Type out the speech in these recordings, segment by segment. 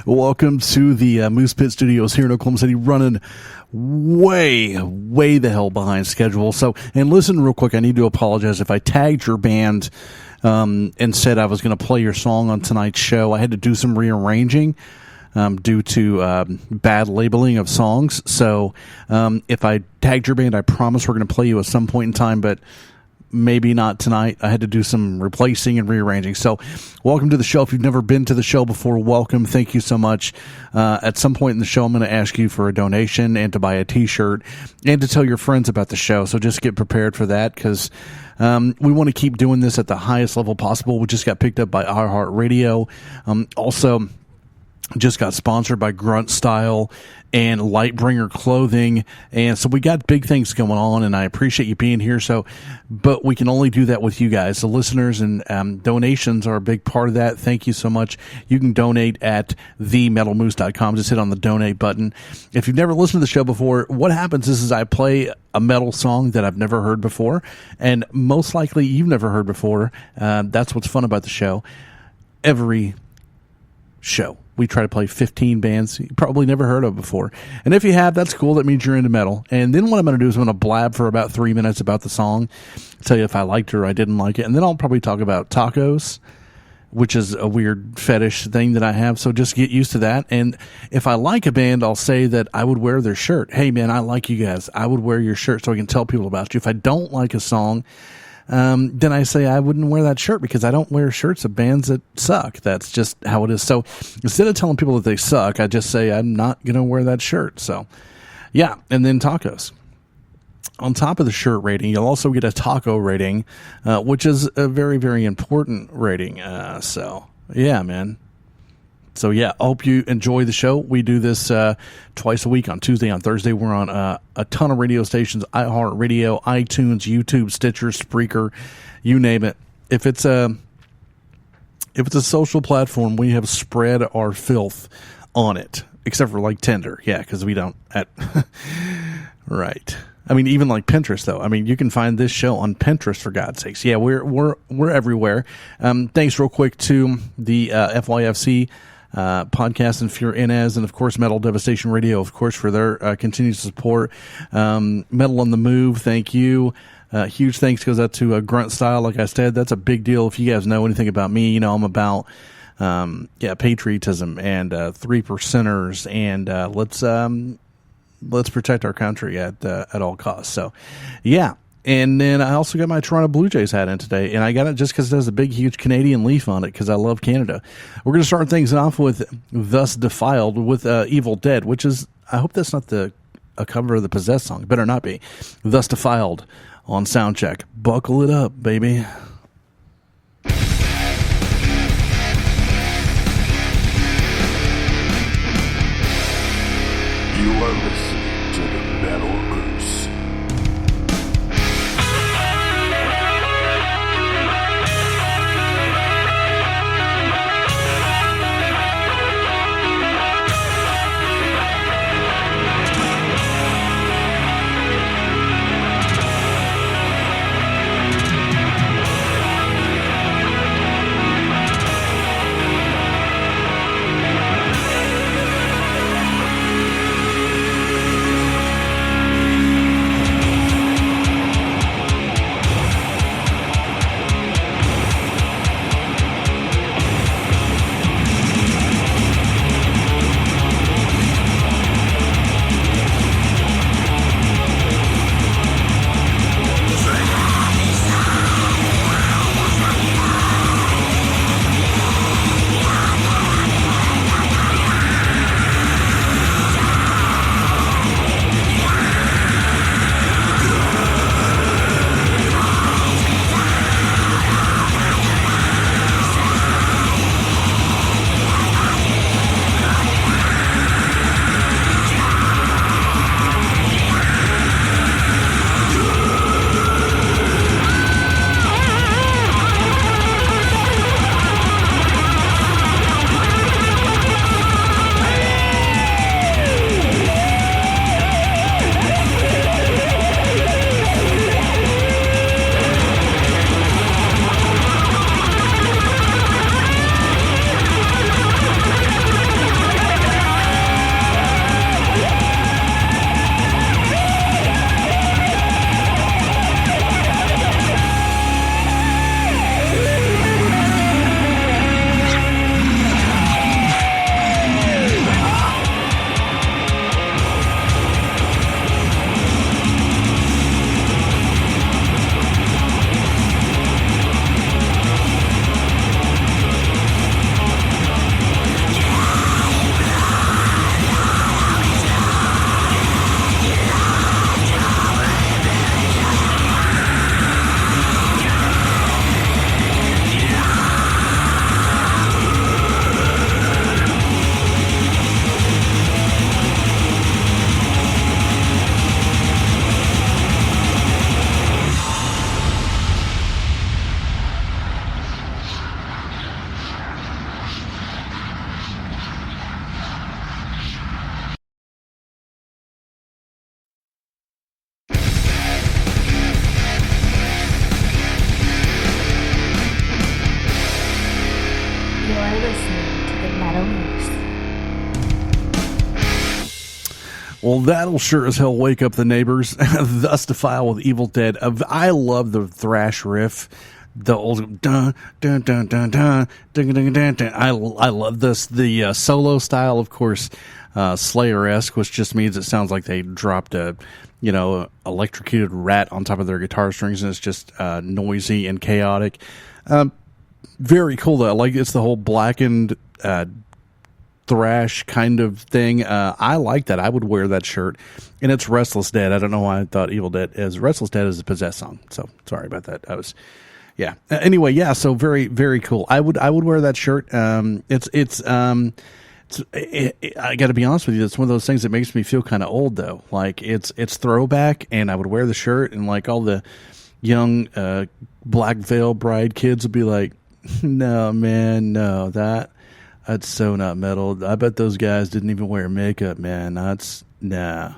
Welcome to the Moose Pit Studios here in Oklahoma City, running way the hell behind schedule. So, and listen real quick, I need to apologize if I tagged your band and said I was going to play your song on tonight's show. I had to do some rearranging due to bad labeling of songs. So if I tagged your band, I promise we're going to play you at some point in time, but maybe not tonight. I had to do some replacing and rearranging. So welcome to the show. If you've never been to the show before, welcome. Thank you so much. At some point in the show, I'm going to ask you for a donation and to buy a t-shirt and to tell your friends about the show. So just get prepared for that, because we want to keep doing this at the highest level possible. We just got picked up by iHeartRadio. Also just got sponsored by Grunt Style and Lightbringer Clothing, and so we got big things going on, and I appreciate you being here. So, but we can only do that with you guys, the listeners, and donations are a big part of that. Thank you so much. You can donate at themetalmoose.com. Just hit on the donate button. If you've never listened to the show before, what happens is I play a metal song that I've never heard before, and most likely you've never heard before. That's what's fun about the show. Every show we try to play 15 bands you probably never heard of before, and if you have, that's cool. That means you're into metal. And then what I'm going to do is I'm going to blab for about 3 minutes about the song, tell you if I liked it or I didn't like it, and then I'll probably talk about tacos, which is a weird fetish thing that I have, so just get used to that. And if I like a band, I'll say that I would wear their shirt. Hey man, I like you guys, I would wear your shirt, so I can tell people about you. If I don't like a song, then I say I wouldn't wear that shirt, because I don't wear shirts of bands that suck. That's just how it is. So instead of telling people that they suck, I just say I'm not going to wear that shirt. So yeah, and then tacos. On top of the shirt rating, you'll also get a taco rating, which is a very, very important rating. So yeah, man. So yeah, I hope you enjoy the show. We do this twice a week, on Tuesday, on Thursday. We're on a ton of radio stations: iHeartRadio, iTunes, YouTube, Stitcher, Spreaker, you name it. If it's a social platform, we have spread our filth on it, except for like Tinder. Yeah, because we don't. Right. I mean, even like Pinterest, though. I mean, you can find this show on Pinterest, for God's sakes. Yeah, we're everywhere. Thanks real quick to the FYFC podcast and Fear Inez, and of course Metal Devastation Radio, of course, for their continued support. Metal on the Move, thank you. Huge thanks goes out to Grunt Style. Like I said, that's a big deal. If you guys know anything about me, you know I'm about patriotism and 3%ers, and let's protect our country at all costs. So yeah. And then I also got my Toronto Blue Jays hat in today, and I got it just because it has a big, huge Canadian leaf on it, because I love Canada. We're going to start things off with Thus Defiled with Evil Dead, which is, I hope that's not a cover of the Possessed song. It better not be. Thus Defiled on Soundcheck. Buckle it up, baby. You are listening to the Metal Moose. Well, that'll sure as hell wake up the neighbors. Thus Defiled with Evil Dead. I love the thrash riff. The old dun dun dun dun dun dun dun dun dun. I love this. The solo style, of course, Slayer-esque, which just means it sounds like they dropped a electrocuted rat on top of their guitar strings, and it's just noisy and chaotic. Very cool though. Like, it's the whole blackened thrash kind of thing. I like that. I would wear that shirt. And it's Restless Dead. I don't know why I thought Evil Dead is Restless Dead is a Possessed song. So sorry about that. Anyway, yeah. So very, very cool. I would wear that shirt. I got to be honest with you. It's one of those things that makes me feel kind of old though. Like, it's throwback, and I would wear the shirt, and like all the young Black Veil Bride kids would be like, "No, man, no, that's so not metal. I bet those guys didn't even wear makeup, man. That's nah."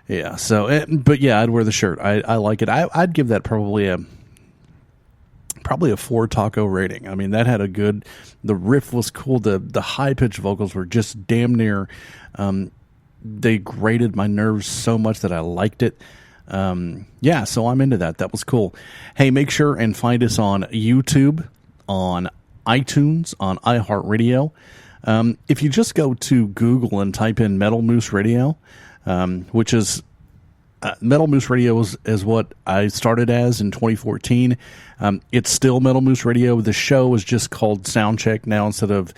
Yeah. So, but yeah, I'd wear the shirt. I like it. I'd give that probably a 4 taco rating. I mean, that had the riff was cool. The high pitched vocals were just damn near, they grated my nerves so much that I liked it. So I'm into that. That was cool. Hey, make sure and find us on YouTube, on iTunes, on iHeartRadio. If you just go to Google and type in Metal Moose Radio, which is Metal Moose Radio is what I started as in 2014. It's still Metal Moose Radio. The show is just called Soundcheck now instead of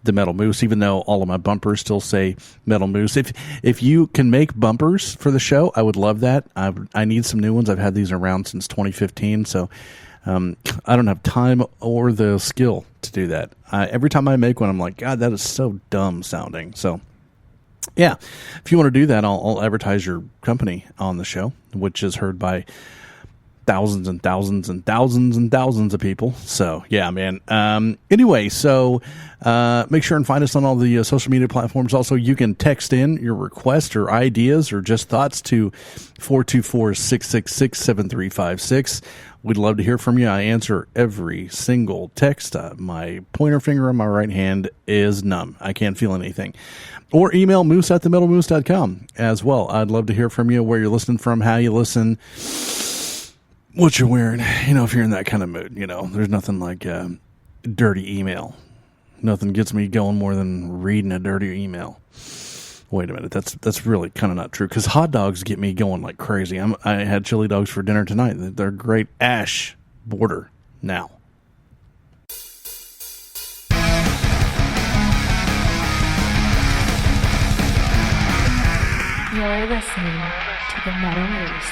the Metal Moose, even though all of my bumpers still say Metal Moose. If you can make bumpers for the show, I would love that. I need some new ones. I've had these around since 2015, so I don't have time or the skill to do that. Every time I make one, I'm like, God, that is so dumb sounding. So, yeah, if you want to do that, I'll advertise your company on the show, which is heard by thousands and thousands and thousands and thousands of people. So, yeah, man. Anyway, so make sure and find us on all the social media platforms. Also, you can text in your requests or ideas or just thoughts to 424-666-7356. We'd love to hear from you. I answer every single text. My pointer finger on my right hand is numb. I can't feel anything. Or email moose@themetalmoose.com as well. I'd love to hear from you, where you're listening from, how you listen, what you're wearing. If you're in that kind of mood, there's nothing like dirty email. Nothing gets me going more than reading a dirty email. Wait a minute, that's really kind of not true, because hot dogs get me going like crazy. I had chili dogs for dinner tonight. They're great. Ash border now. You're listening to the Metal Moose.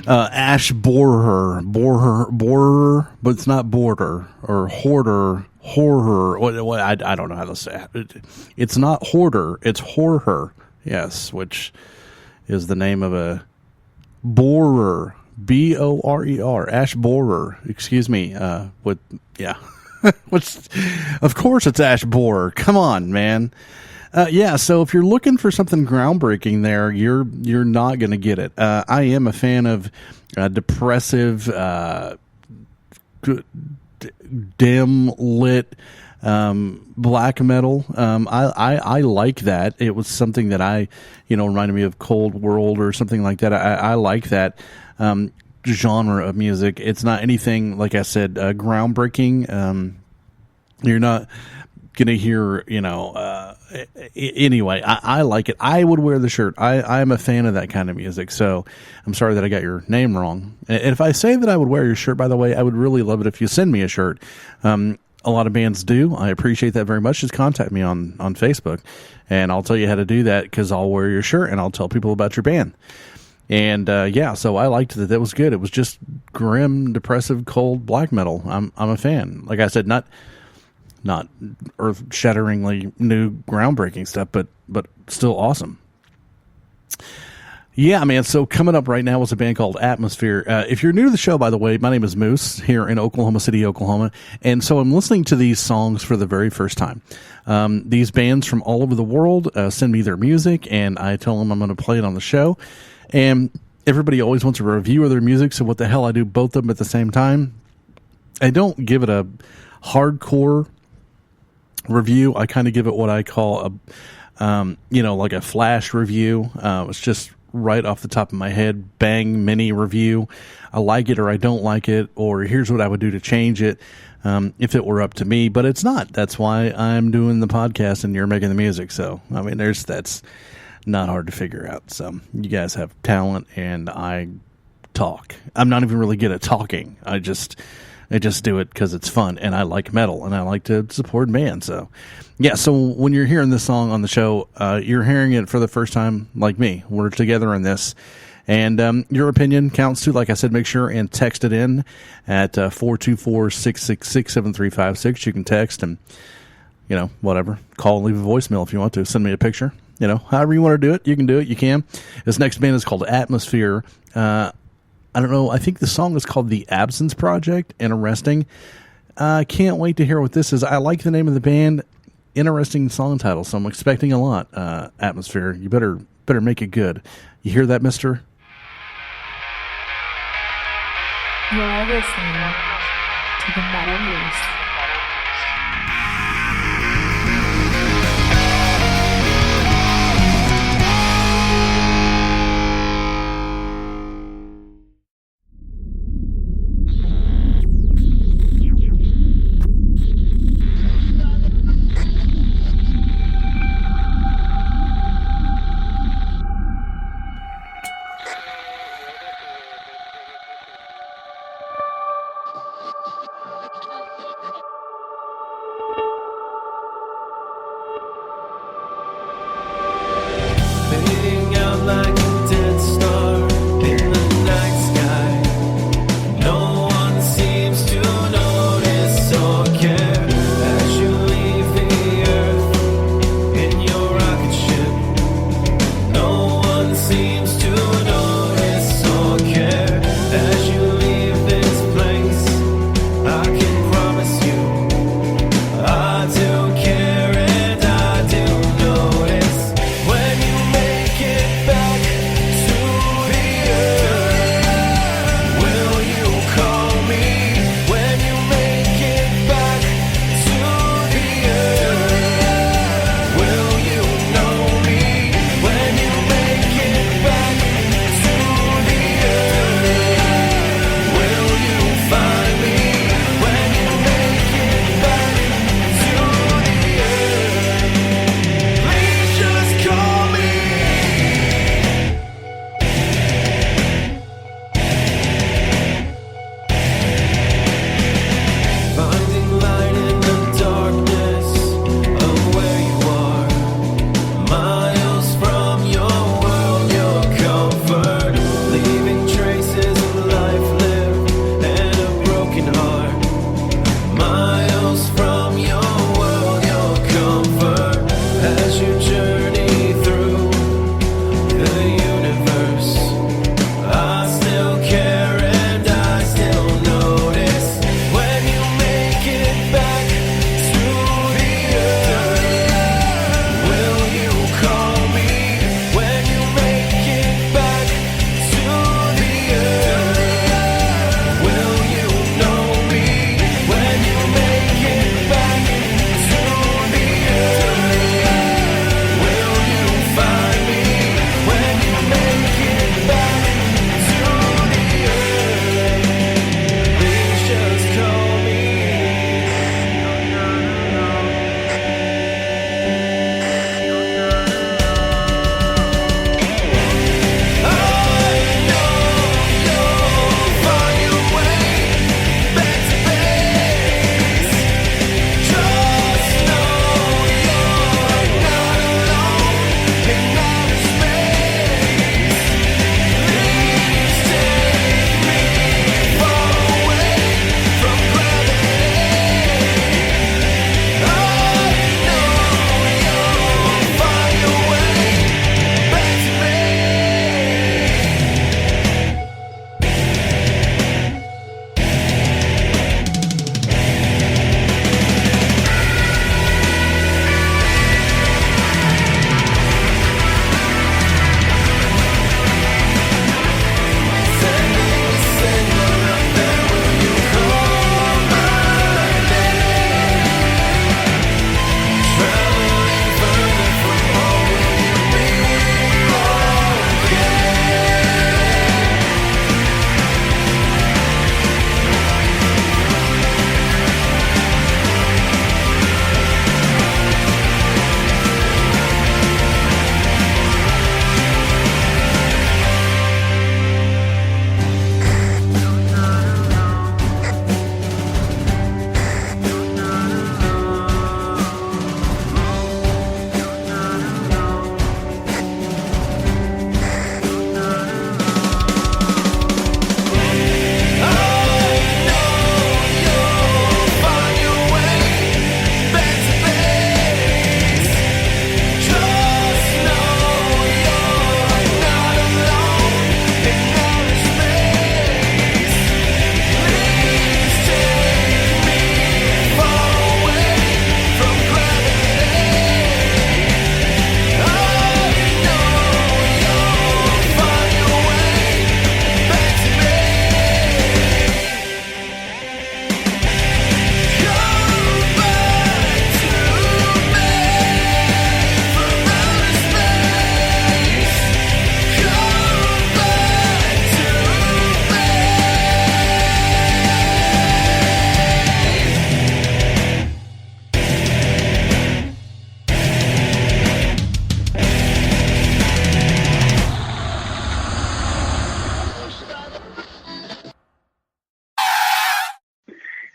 Ash Borer, but it's not border or hoarder, horror. What I don't know how to say it. It's not hoarder, it's horror. Yes, which is the name of a borer, Borer, Ash Borer. Excuse me. Which, of course, it's Ash Borer. Come on, man. So if you're looking for something groundbreaking there, you're not going to get it. I am a fan of depressive, dim lit black metal. I like that. It was something that reminded me of Cold World or something like that. I like that genre of music. It's not anything, like I said, groundbreaking. You're not going to hear, anyway, I like it. I would wear the shirt. I'm a fan of that kind of music. So I'm sorry that I got your name wrong. And if I say that I would wear your shirt, by the way, I would really love it if you send me a shirt. A lot of bands do. I appreciate that very much. Just contact me on Facebook and I'll tell you how to do that, because I'll wear your shirt and I'll tell people about your band. And so I liked that. That was good. It was just grim, depressive, cold black metal. I'm a fan. Like I said, not earth-shatteringly new, groundbreaking stuff, but still awesome. Yeah, man. So coming up right now is a band called Atmosphere. If you're new to the show, by the way, my name is Moose here in Oklahoma City, Oklahoma. And so I'm listening to these songs for the very first time. These bands from all over the world send me their music, and I tell them I'm going to play it on the show. And everybody always wants a review of their music, so what the hell, I do both of them at the same time. I don't give it a hardcore review. I kind of give it what I call like a flash review. It's just right off the top of my head, bang, mini review. I like it or I don't like it, or here's what I would do to change it if it were up to me. But it's not. That's why I'm doing the podcast and you're making the music. So, I mean, that's not hard to figure out. So you guys have talent and I talk. I'm not even really good at talking. I just do it because it's fun and I like metal and I like to support bands. So yeah, so when you're hearing this song on the show, you're hearing it for the first time like me. We're together in this. And your opinion counts too. Like I said, make sure and text it in at 424-666-7356. You can text and, whatever. Call and leave a voicemail if you want to. Send me a picture. However you want to do it, you can do it. You can. This next band is called Atmosphere. I don't know. I think the song is called The Absence Project. Interesting. I can't wait to hear what this is. I like the name of the band. Interesting song title, so I'm expecting a lot. Atmosphere. You better make it good. You hear that, mister? You're listening to the Metal News.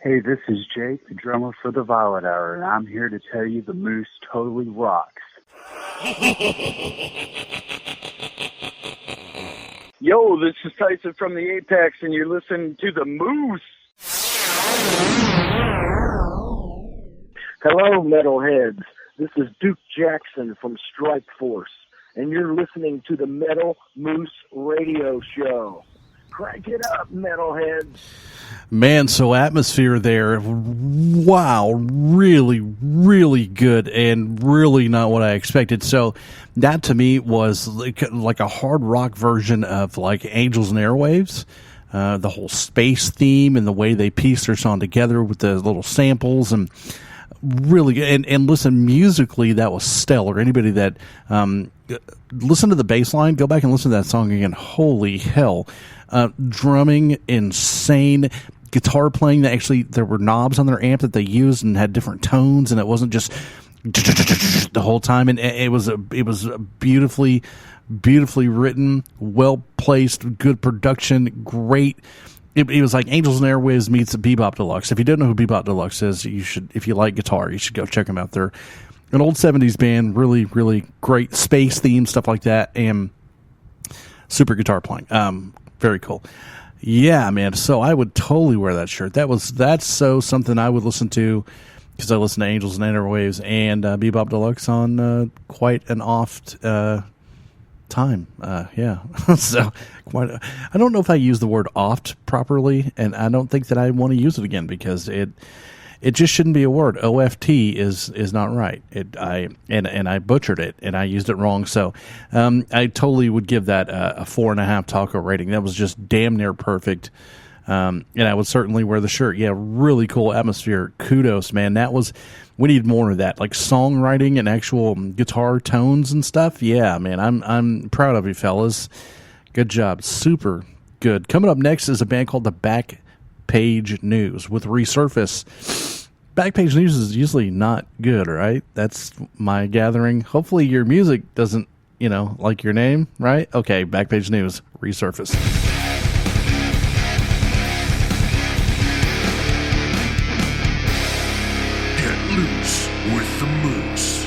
Hey, this is Jake, the drummer for the Violet Hour, and I'm here to tell you the Moose totally rocks. Yo, this is Tyson from the Apex, and you're listening to the Moose. Hello, metalheads. This is Duke Jackson from Strike Force, and you're listening to the Metal Moose Radio Show. Crank it up, metalheads. Man, so Atmosphere there, wow, really, really good, and really not what I expected. So that to me was like a hard rock version of like Angels and Airwaves. The whole space theme and the way they pieced their song together with the little samples and really good. And listen, musically, that was stellar. Anybody that listen to the bass line, go back and listen to that song again. Holy hell. Drumming, insane. Guitar playing, that actually there were knobs on their amp that they used and had different tones, and it wasn't just the whole time. And it was beautifully written, well placed, good production, great. It was like Angels and Airwaves meets Bebop Deluxe. If you don't know who Bebop Deluxe is, you should. If you like guitar, you should go check them out. They're an old 70s band, really, really great space theme, stuff like that, and super guitar playing. Very cool. Yeah, man. So I would totally wear that shirt. That's so something I would listen to, because I listen to Angels and Airwaves and Bebop Deluxe on quite an oft time. Yeah. So I don't know if I use the word oft properly, and I don't think that I want to use it again, because it just shouldn't be a word. OFT is not right. I butchered it, and I used it wrong. So I totally would give that a 4.5 taco rating. That was just damn near perfect. And I would certainly wear the shirt. Yeah, really cool Atmosphere. Kudos, man. We need more of that, like songwriting and actual guitar tones and stuff. Yeah, man. I'm proud of you, fellas. Good job. Super good. Coming up next is a band called the Backpage News with Resurface. Backpage News is usually not good, right? That's my gathering. Hopefully your music doesn't, like your name, right? Okay, Backpage News, Resurface. Get loose with the Moose.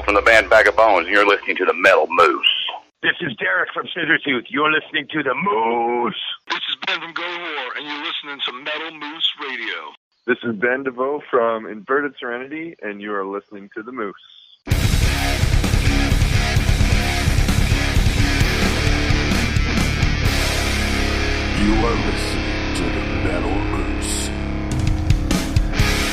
from the band Bag of Bones, and you're listening to the Metal Moose. This is Derek from Scissortooth. You're listening to the Moose. This is Ben from Go to War, and you're listening to Metal Moose Radio. This is Ben DeVoe from Inverted Serenity, and you are listening to the Moose. You are listening to the Metal Moose.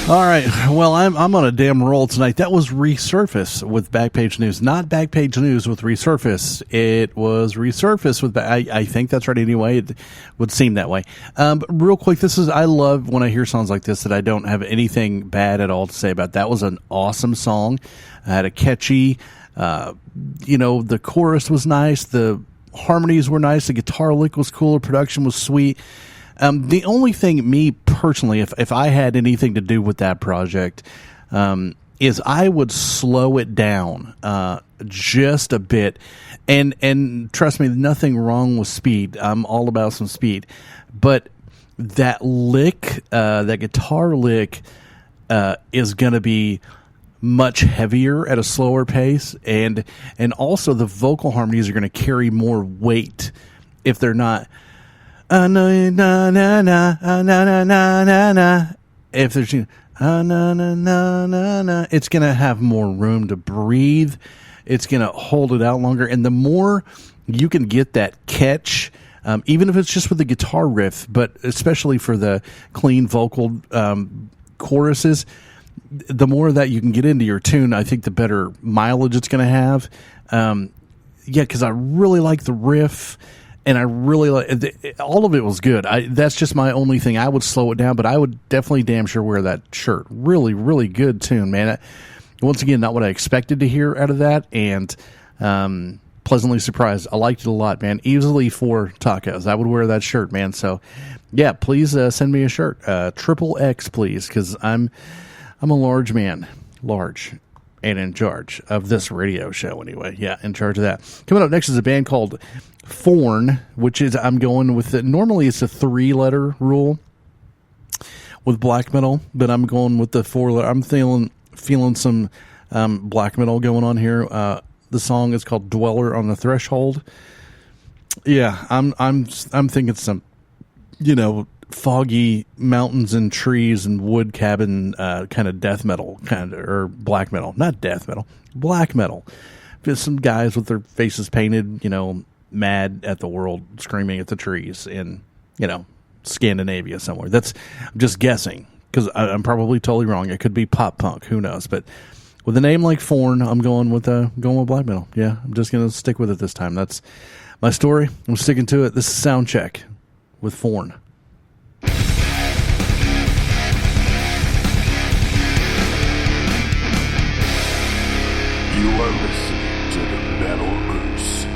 All right. Well, I'm on a damn roll tonight. That was Resurface with Backpage News. Not Backpage News with Resurface. It was Resurface with... I think that's right anyway. It would seem that way. But real quick, I love when I hear songs like this that I don't have anything bad at all to say about. That was an awesome song. It had a catchy... the chorus was nice. The harmonies were nice. The guitar lick was cool. The production was sweet. The only thing, me personally, if I had anything to do with that project, is I would slow it down just a bit. And trust me, nothing wrong with speed. I'm all about some speed. But that lick, that guitar lick, is going to be much heavier at a slower pace. And also the vocal harmonies are going to carry more weight if they're not... If there's it's gonna have more room to breathe. It's gonna hold it out longer, and the more you can get that catch, even if it's just with the guitar riff, but especially for the clean vocal choruses, the more that you can get into your tune, I think the better mileage it's gonna have. Because I really like the riff. And I really like all of it was good. That's just my only thing. I would slow it down, but I would definitely damn sure wear that shirt. Really, really good tune, man. Once again, not what I expected to hear out of that, and pleasantly surprised. I liked it a lot, man. Easily 4 tacos. I would wear that shirt, man. So, yeah, please send me a shirt. XXX, please, because I'm a large man. Large. And in charge of this radio show, anyway. Yeah, in charge of that. Coming up next is a band called Forn, which is, I'm going with normally it's a 3-letter rule with black metal, but I'm going with the 4-letter. I'm feeling some black metal going on here. The song is called Dweller on the Threshold. Yeah, I'm thinking some, foggy mountains and trees and wood cabin kind of death metal, or black metal. Not death metal, black metal. Just some guys with their faces painted, mad at the world, screaming at the trees in, Scandinavia somewhere. I'm just guessing, because I'm probably totally wrong. It could be pop punk, who knows? But with a name like Forn, I'm going with black metal. Yeah, I'm just going to stick with it this time. That's my story. I'm sticking to it. This is Soundcheck with Forn. You are listening to the Metal Moose.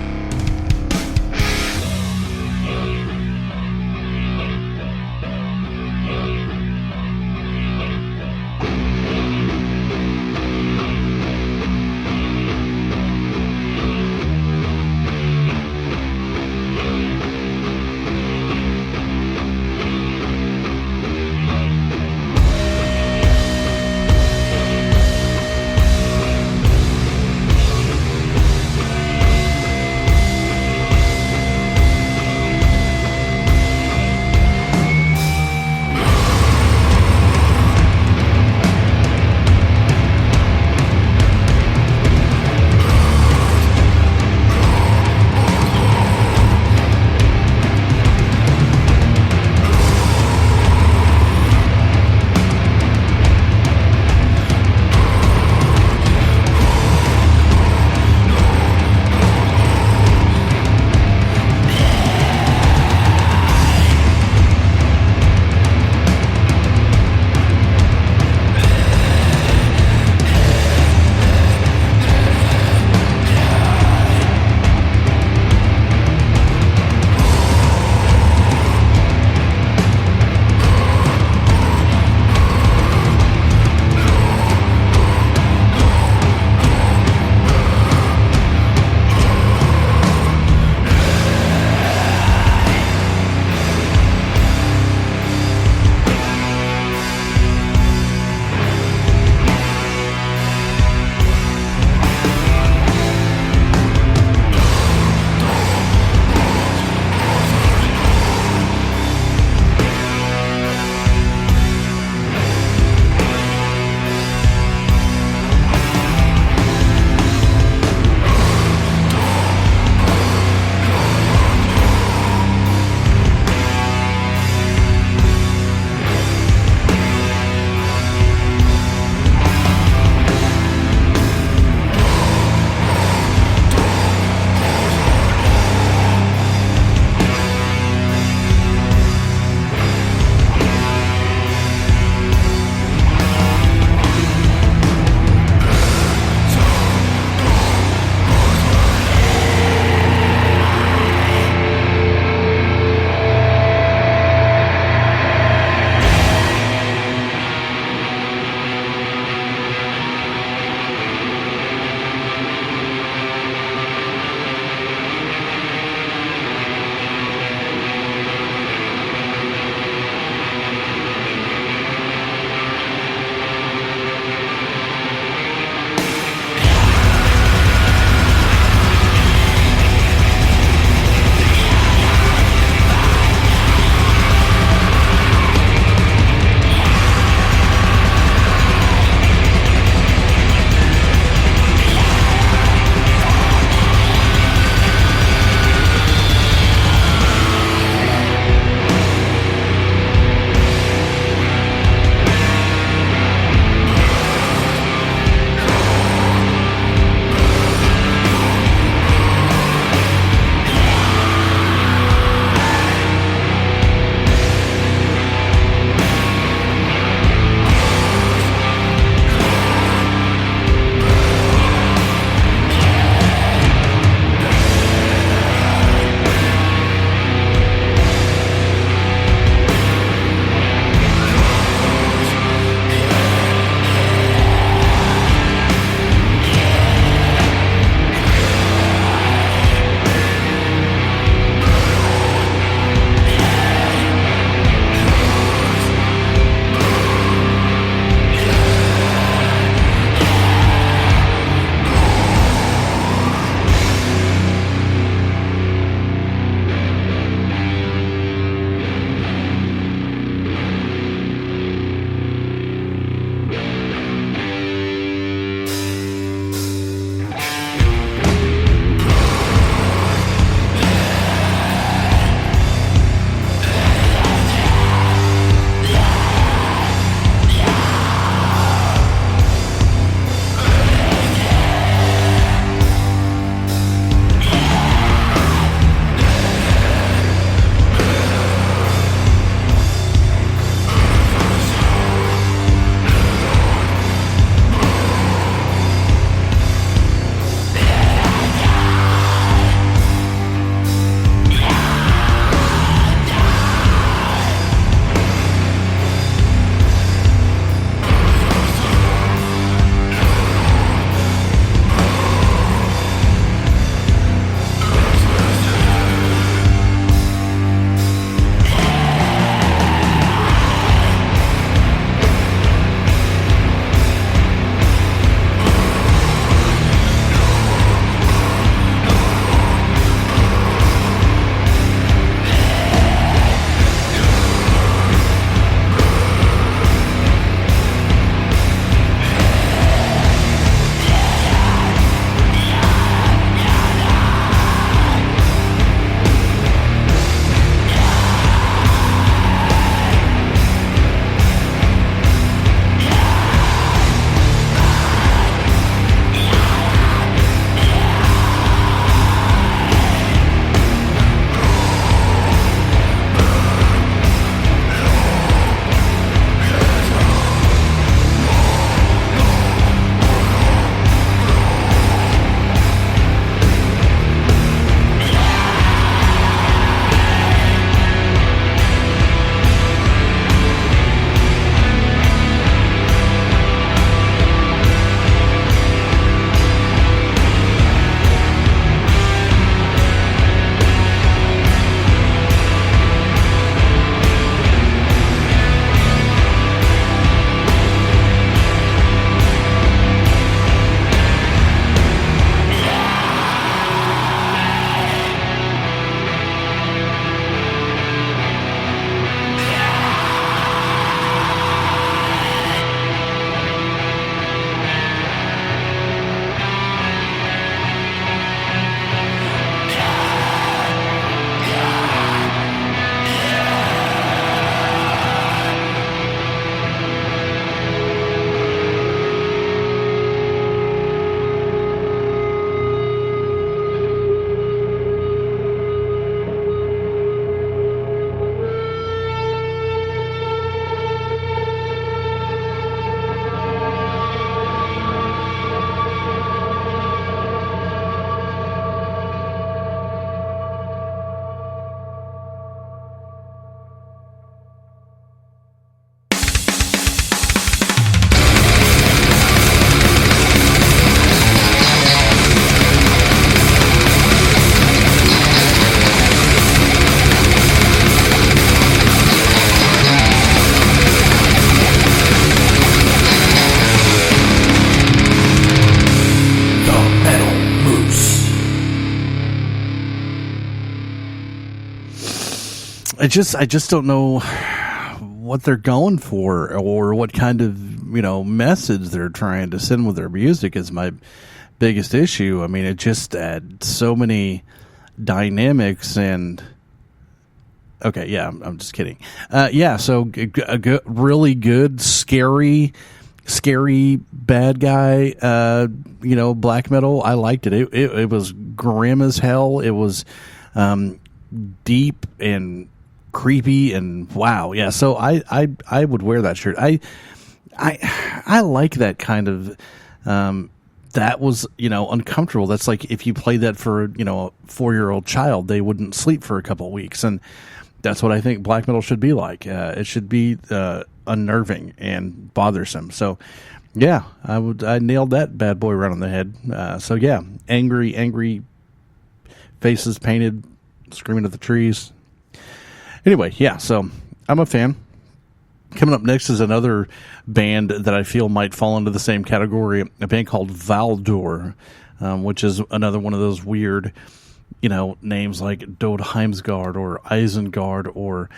I just don't know what they're going for or what kind of, message they're trying to send with their music is my biggest issue. I mean, it just adds so many dynamics and... Okay, yeah, I'm just kidding. So a really good, scary bad guy, black metal. I liked it. It was grim as hell. It was deep and creepy and wow. Yeah, so I would wear that shirt. I like that kind of that was, uncomfortable. That's like if you played that for, a 4-year-old child, they wouldn't sleep for a couple of weeks. And that's what I think black metal should be like. It should be unnerving and bothersome. So, yeah, I nailed that bad boy right on the head. Angry faces painted, screaming at the trees. Anyway, yeah, so I'm a fan. Coming up next is another band that I feel might fall into the same category, a band called Valdur, which is another one of those weird... names like Dode Heimsgard or Isengard or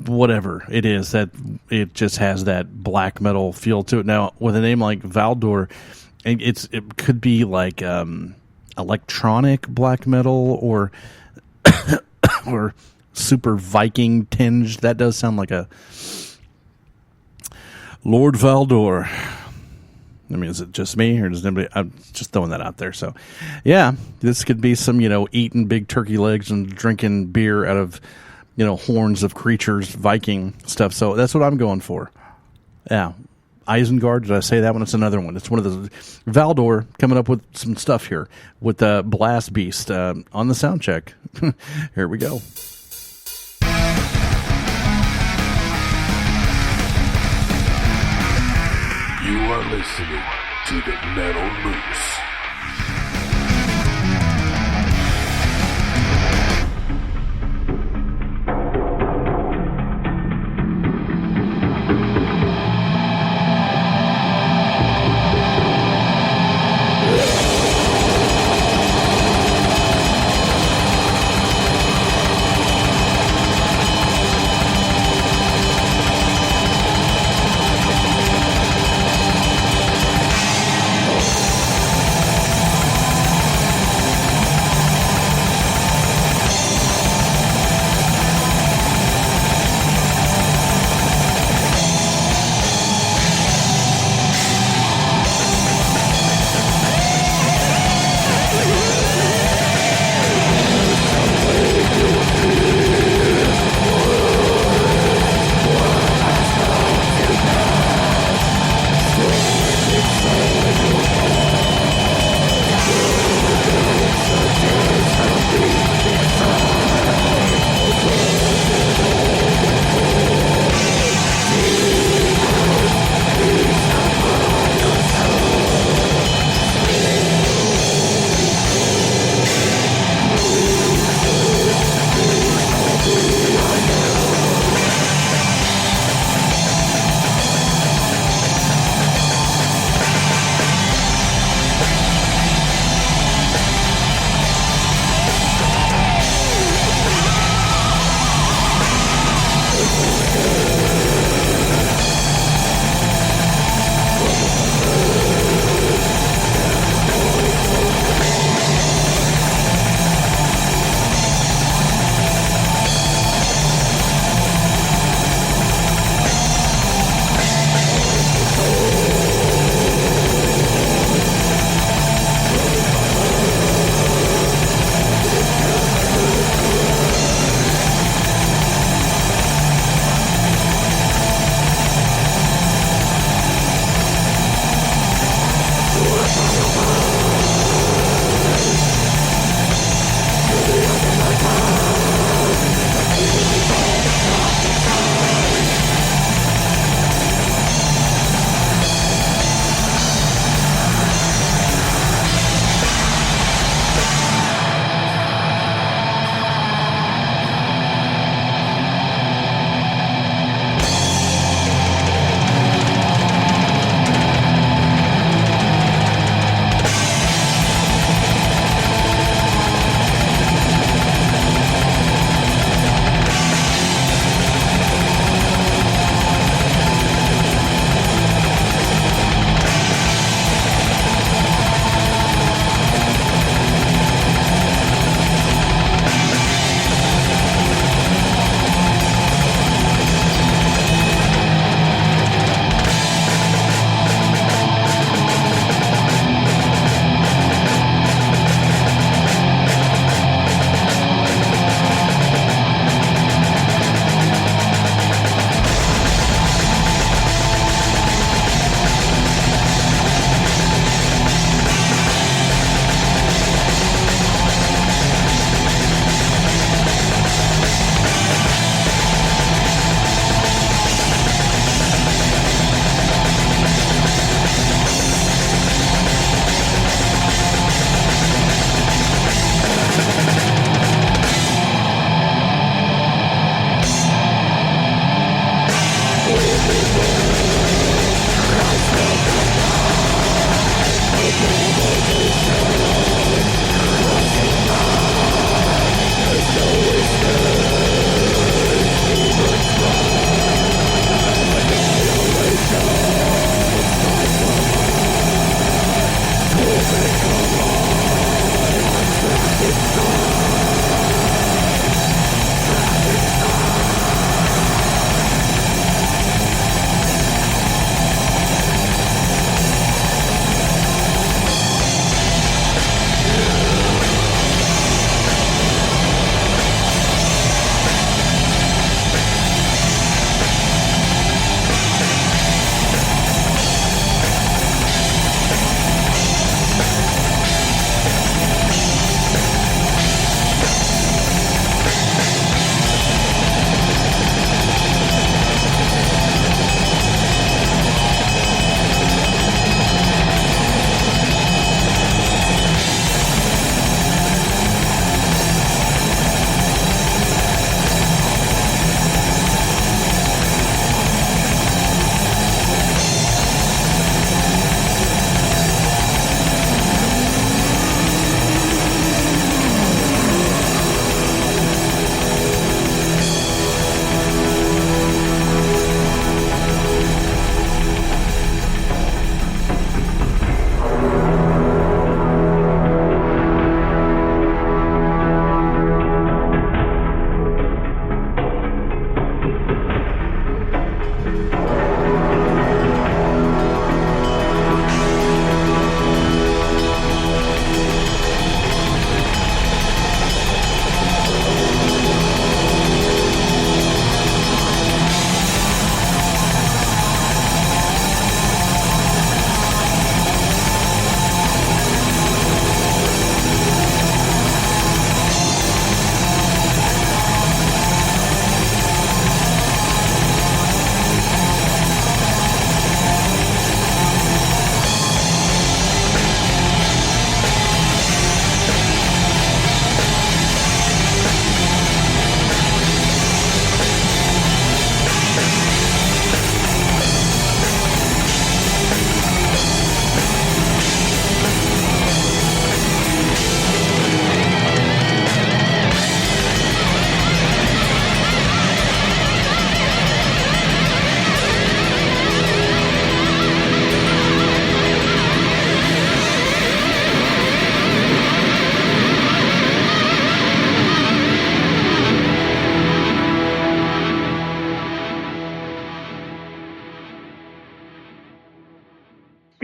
whatever it is, that it just has that black metal feel to it. Now, with a name like Valdur, it could be like electronic black metal or or super Viking tinged. That does sound like a Lord Valdur. I mean, is it just me, or does anybody? I'm just throwing that out there. So, yeah, this could be some, eating big turkey legs and drinking beer out of, horns of creatures, Viking stuff. So that's what I'm going for. Yeah, Isengard. Did I say that one? It's another one. It's one of those. Valdur coming up with some stuff here with the Blast Beast on the Soundcheck. Here we go. You are listening to the Metal Moose.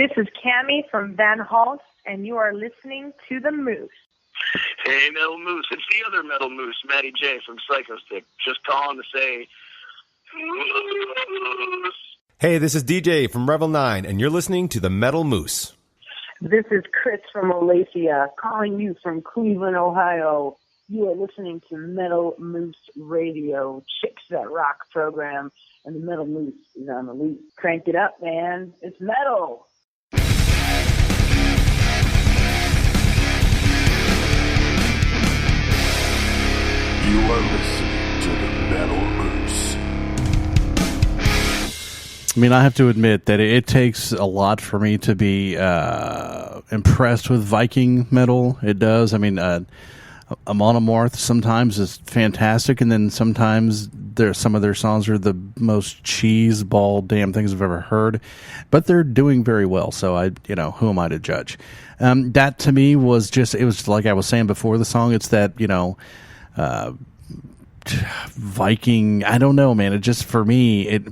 This is Cammie from Van Halst, and you are listening to The Moose. Hey, Metal Moose. It's the other Metal Moose, Matty J from Psychostick. Just calling to say, Moose. Hey, this is DJ from Revel 9, and you're listening to the Metal Moose. This is Chris from Olathia, calling you from Cleveland, Ohio. You are listening to Metal Moose Radio, Chicks That Rock program, and the Metal Moose is on the loose. Crank it up, man. It's metal. You are listening to the Metal Moose. I mean, I have to admit that it takes a lot for me to be impressed with Viking metal. It does. I mean, Monomorph sometimes is fantastic, and then sometimes some of their songs are the most cheeseball damn things I've ever heard. But they're doing very well, so who am I to judge? That to me was it was like I was saying before the song. It's that Viking. I don't know, man. It just for me it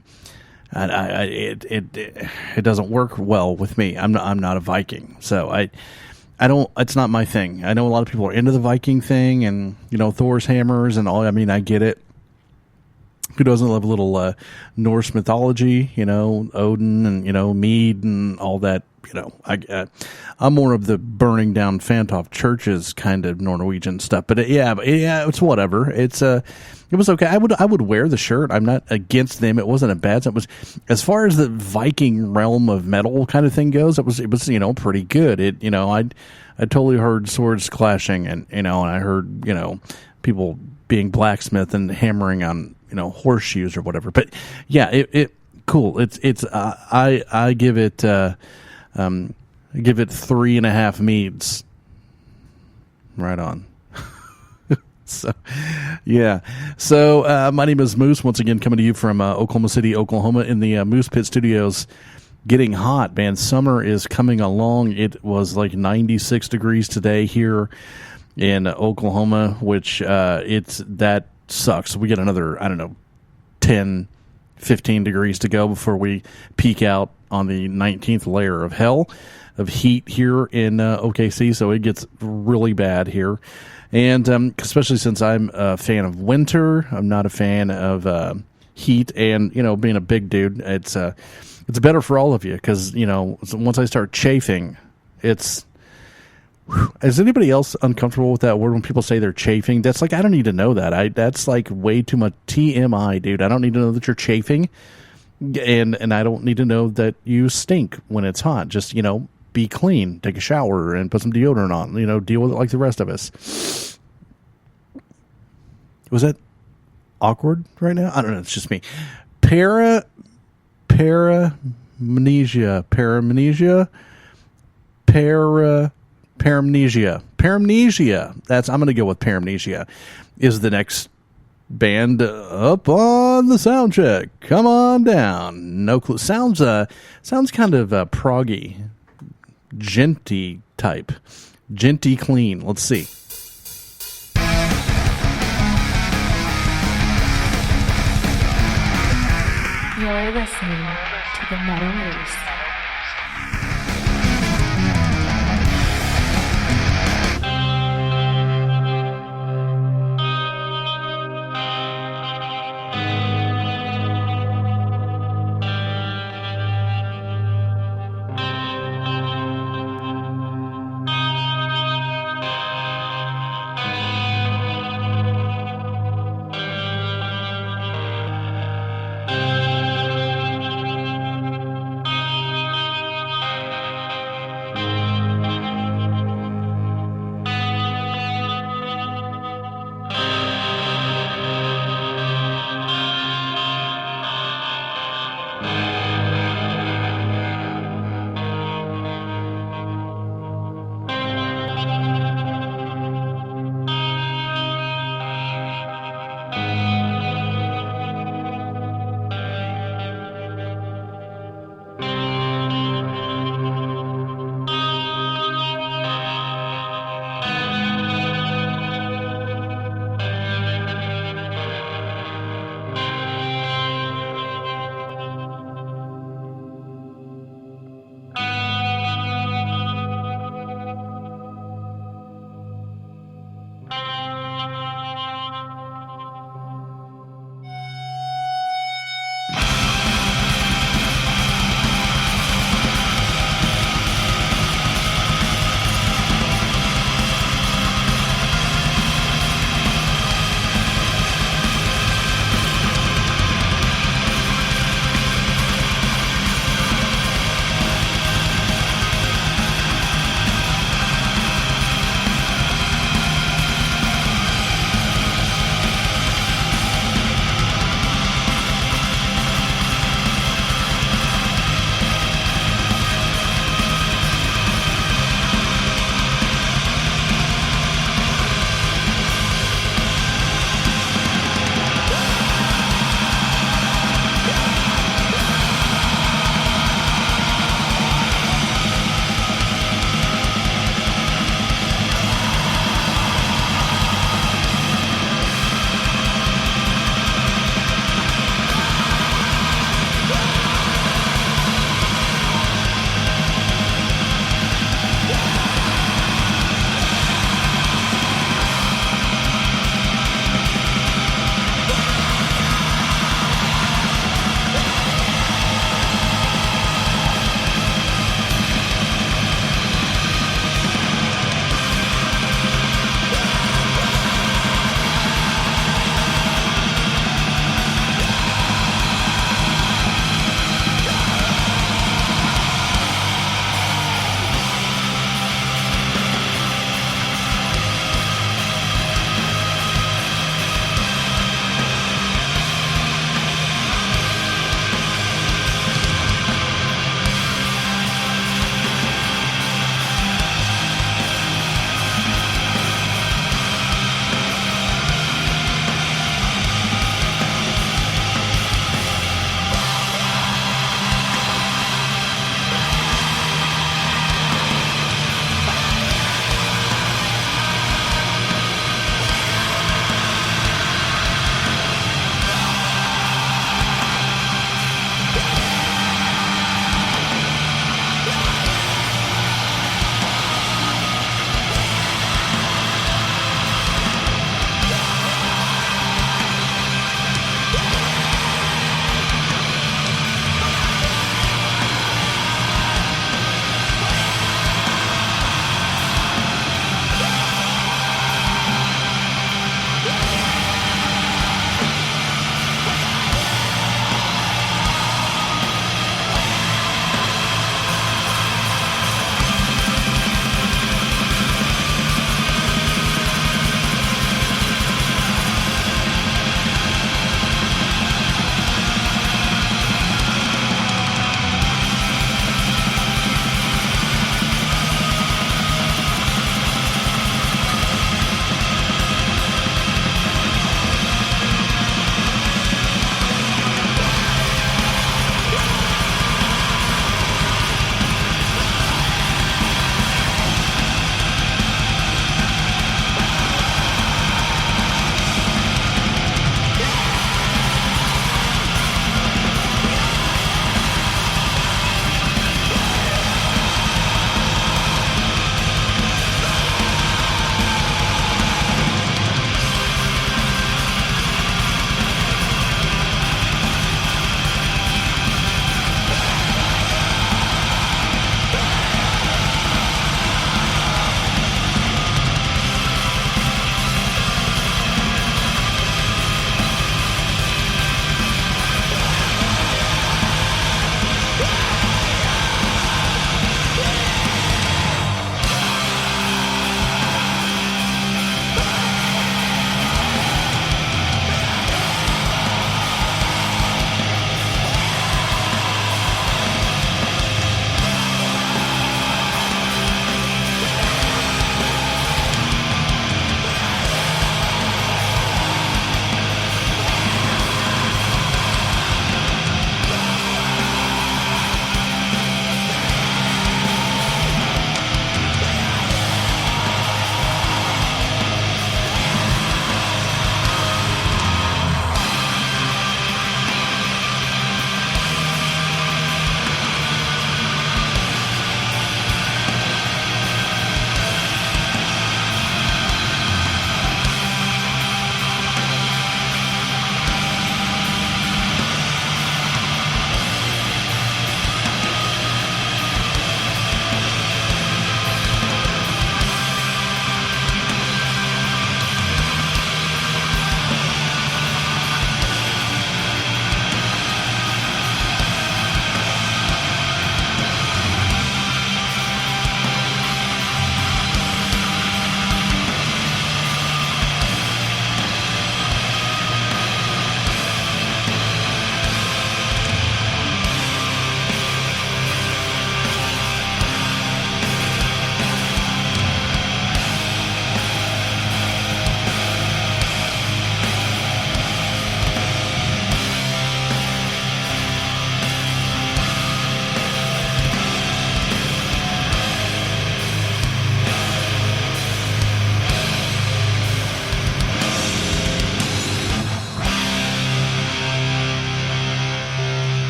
doesn't work well with me. I'm not a Viking, so I don't. It's not my thing. I know a lot of people are into the Viking thing, and Thor's hammers and all. I mean, I get it. Who doesn't love a little Norse mythology? Odin and Mead and all that. I'm more of the burning down Fantoft churches kind of Norwegian stuff. But it's whatever. It was okay. I would wear the shirt. I'm not against them. It wasn't a bad. It was, as far as the Viking realm of metal kind of thing goes. It was pretty good. I totally heard swords clashing and I heard people being blacksmith and hammering on horseshoes or whatever. But yeah, it cool. It's I give it 3.5 meads. Right on. So, yeah. So, my name is Moose, once again coming to you from Oklahoma City, Oklahoma, in the Moose Pit Studios. Getting hot, man. Summer is coming along. It was like 96 degrees today here in Oklahoma, which that sucks. We get another, 10, 15 degrees to go before we peak out on the 19th layer of hell of heat here in OKC. So it gets really bad here. And especially since I'm a fan of winter, I'm not a fan of heat. And, being a big dude, it's better for all of you because, once I start chafing, is anybody else uncomfortable with that word when people say they're chafing? That's like, I don't need to know that. That's like way too much TMI, dude. I don't need to know that you're chafing. And I don't need to know that you stink when it's hot. Just, be clean, take a shower, and put some deodorant on. Deal with it like the rest of us. Was that awkward right now? I don't know. It's just me. Paramnesia. That's, I'm going to go with Paramnesia is the next band up on the Soundcheck. Come on down. No clue. Sounds kind of proggy, genty type, genty clean. Let's see. You're listening to the Metal Moose.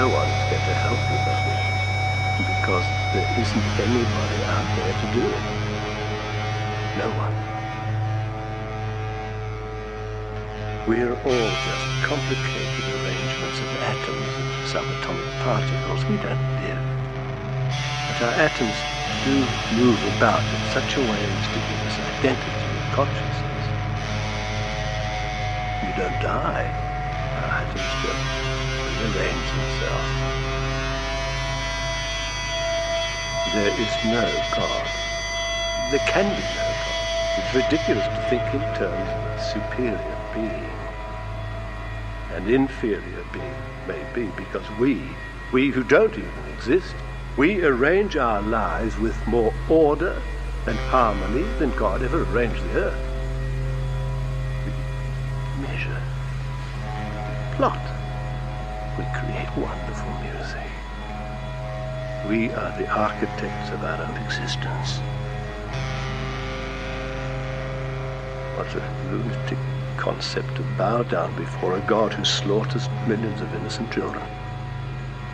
no one's going to help you, Bobby, because there isn't anybody out there to do it. No one. We're all just complicated arrangements of atoms and subatomic particles. We don't live. But our atoms do move about in such a way as to give us identity and consciousness. You don't die. Our atoms don't rearrange themselves. There is no God. There can be no God. It's ridiculous to think in terms of a superior being. And inferior being may be because we who don't even exist, we arrange our lives with more order and harmony than God ever arranged the earth. We measure, plot, we create wonderful music. We are the architects of our own existence. What a lunatic concept to bow down before a God who slaughters millions of innocent children,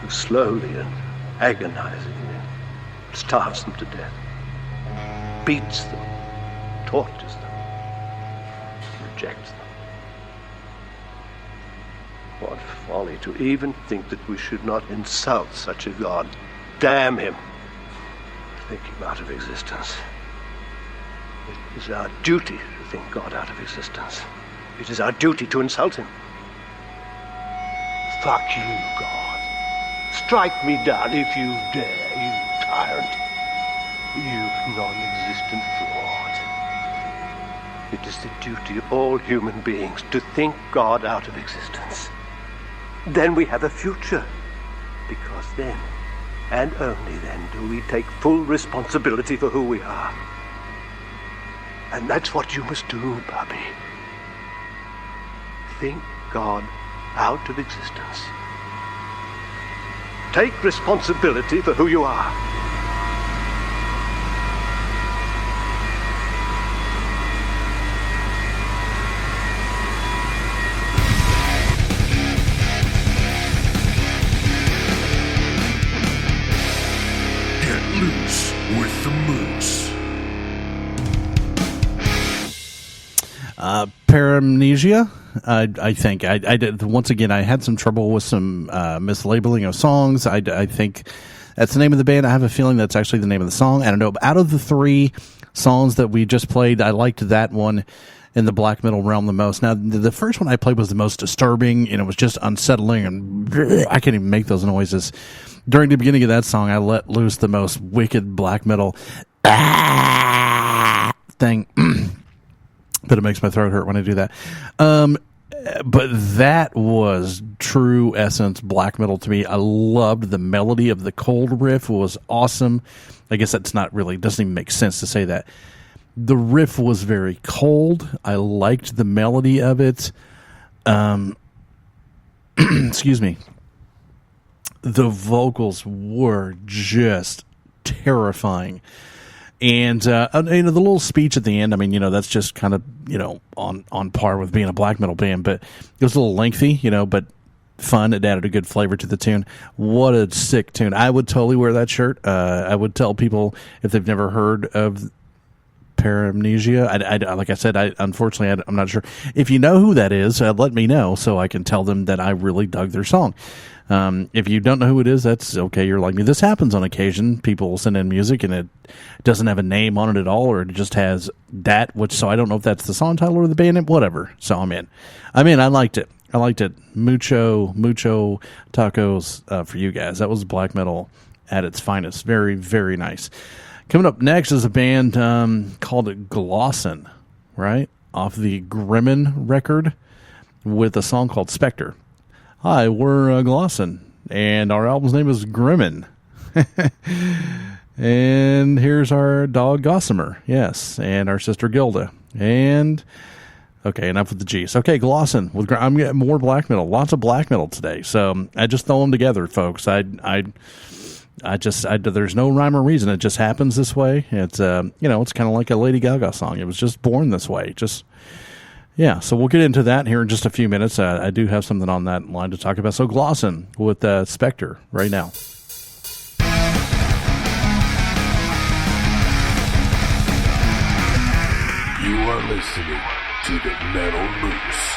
who slowly and agonizingly starves them to death, beats them, tortures them, rejects them. What folly to even think that we should not insult such a God. Damn him! Think him out of existence. It is our duty to think God out of existence. It is our duty to insult him. Fuck you, God. Strike me down if you dare, you tyrant. You non-existent fraud. It is the duty of all human beings to think God out of existence. Then we have a future. Because then, and only then, do we take full responsibility for who we are. And that's what you must do, Bobby. Think God out of existence. Take responsibility for who you are. Get loose with the moose. Paramnesia. I think I did. Once again, I had some trouble with some mislabeling of songs. I think that's the name of the band. I have a feeling that's actually the name of the song. I don't know. Out of the three songs that we just played, I liked that one in the black metal realm the most. Now, the first one I played was the most disturbing, and it was just unsettling, and I can't even make those noises. During the beginning of that song, I let loose the most wicked black metal thing. But it makes my throat hurt when I do that. But that was true essence black metal to me. I loved the melody of the cold riff. It was awesome. I guess that's not really, doesn't even make sense to say that. The riff was very cold. I liked the melody of it. Excuse me. The vocals were just terrifying. And, the little speech at the end, I mean, that's just kind of, on par with being a black metal band, but it was a little lengthy, but fun. It added a good flavor to the tune. What a sick tune. I would totally wear that shirt. I would tell people if they've never heard of Paramnesia. Like I said, unfortunately, I'm not sure. If you know who that is, let me know so I can tell them that I really dug their song. If you don't know who it is, that's okay. You're like me. This happens on occasion. People will send in music and it doesn't have a name on it at all, or it just has that, so I don't know if that's the song title or the band name, whatever. So I'm in. I liked it. Mucho tacos, for you guys. That was black metal at its finest. Very, very nice. Coming up next is a band, called Glossin, right? Off the Grimmin record with a song called Spectre. Hi, we're Glossin, and our album's name is Grimmin. And here's our dog Gossamer, yes, and our sister Gilda. And, okay, enough with the G's. Okay, Glossin. I'm getting more black metal, lots of black metal today. So I just throw them together, folks. There's no rhyme or reason. It just happens this way. It's, it's kind of like a Lady Gaga song. It was just born this way. Just Yeah, so we'll get into that here in just a few minutes. I do have something on that line to talk about. So Glosson with Spectre right now. You are listening to the Metal Moose.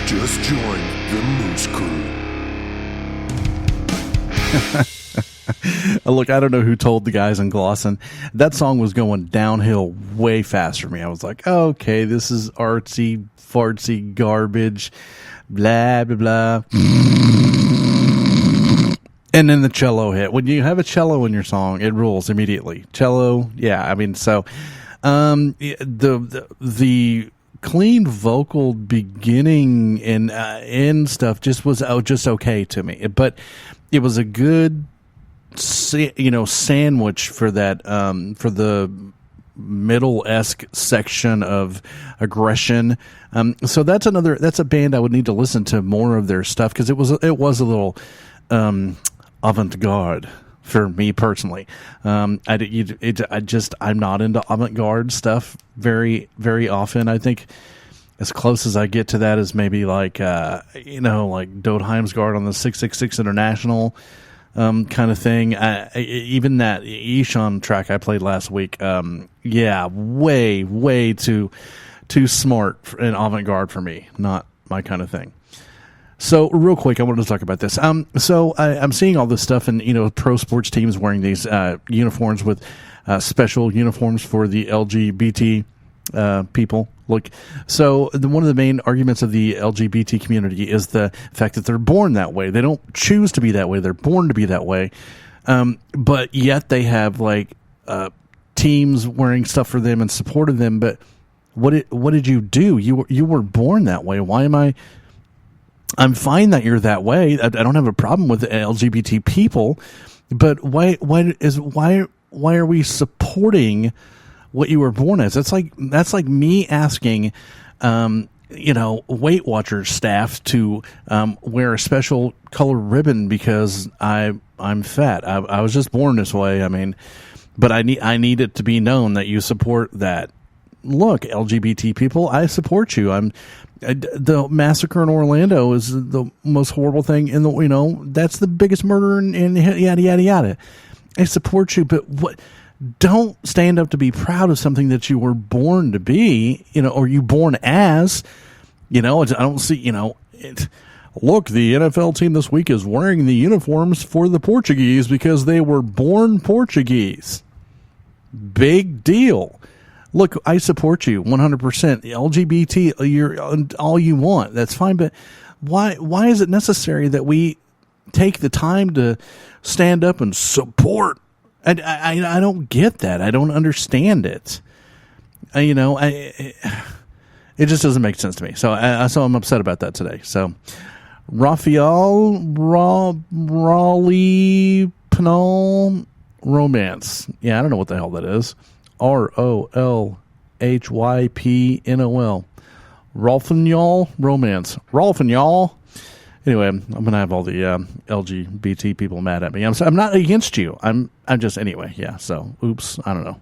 Just joined the Moose Crew. Look, I don't know who told the guys in Glosson. That song was going downhill way fast for me. I was like, okay, this is artsy, fartsy garbage, blah, blah, blah. And then the cello hit. When you have a cello in your song, it rules immediately. Cello, yeah. I mean, so the clean vocal beginning and end stuff just was just okay to me. But it was a good, sandwich for that for the middle-esque section of aggression. So that's a band I would need to listen to more of their stuff, because it was a little avant-garde for me personally. I'm not into avant-garde stuff very, very often. I think as close as I get to that is maybe like Dodheim's Guard on the 666 International kind of thing. Even that Eshon track I played last week, way too smart and avant-garde for me. Not my kind of thing. So real quick, I wanted to talk about this. So I'm seeing all this stuff, and pro sports teams wearing these uniforms with special uniforms for the LGBT people. Look, so one of the main arguments of the LGBT community is the fact that they're born that way. They don't choose to be that way; they're born to be that way. But yet they have teams wearing stuff for them and supported them. But what did you do? You were born that way. Why am I? I'm fine that you're that way. I don't have a problem with LGBT people, but why are we supporting what you were born as? That's like me asking, Weight Watchers staff to wear a special color ribbon because I'm fat. I was just born this way. I mean, but I need it to be known that you support that. Look, LGBT people, I support you. The massacre in Orlando is the most horrible thing in that's the biggest murder in yada yada yada. I support you, but don't stand up to be proud of something that you were born to be, or you born as, I don't see, look, the NFL team this week is wearing the uniforms for the Portuguese because they were born Portuguese. Big deal. Look, I support you 100%. LGBT, you're all you want. That's fine, but why is it necessary that we take the time to stand up and support? I don't get that. I don't understand it. It just doesn't make sense to me. So I'm upset about that today. So Raleigh Penal Romance. Yeah, I don't know what the hell that is. ROLHYPNOL. Rolfignol Romance. Rolfignol. Anyway, I'm going to have all the LGBT people mad at me. I'm not against you. I'm just, anyway, yeah. So, oops, I don't know.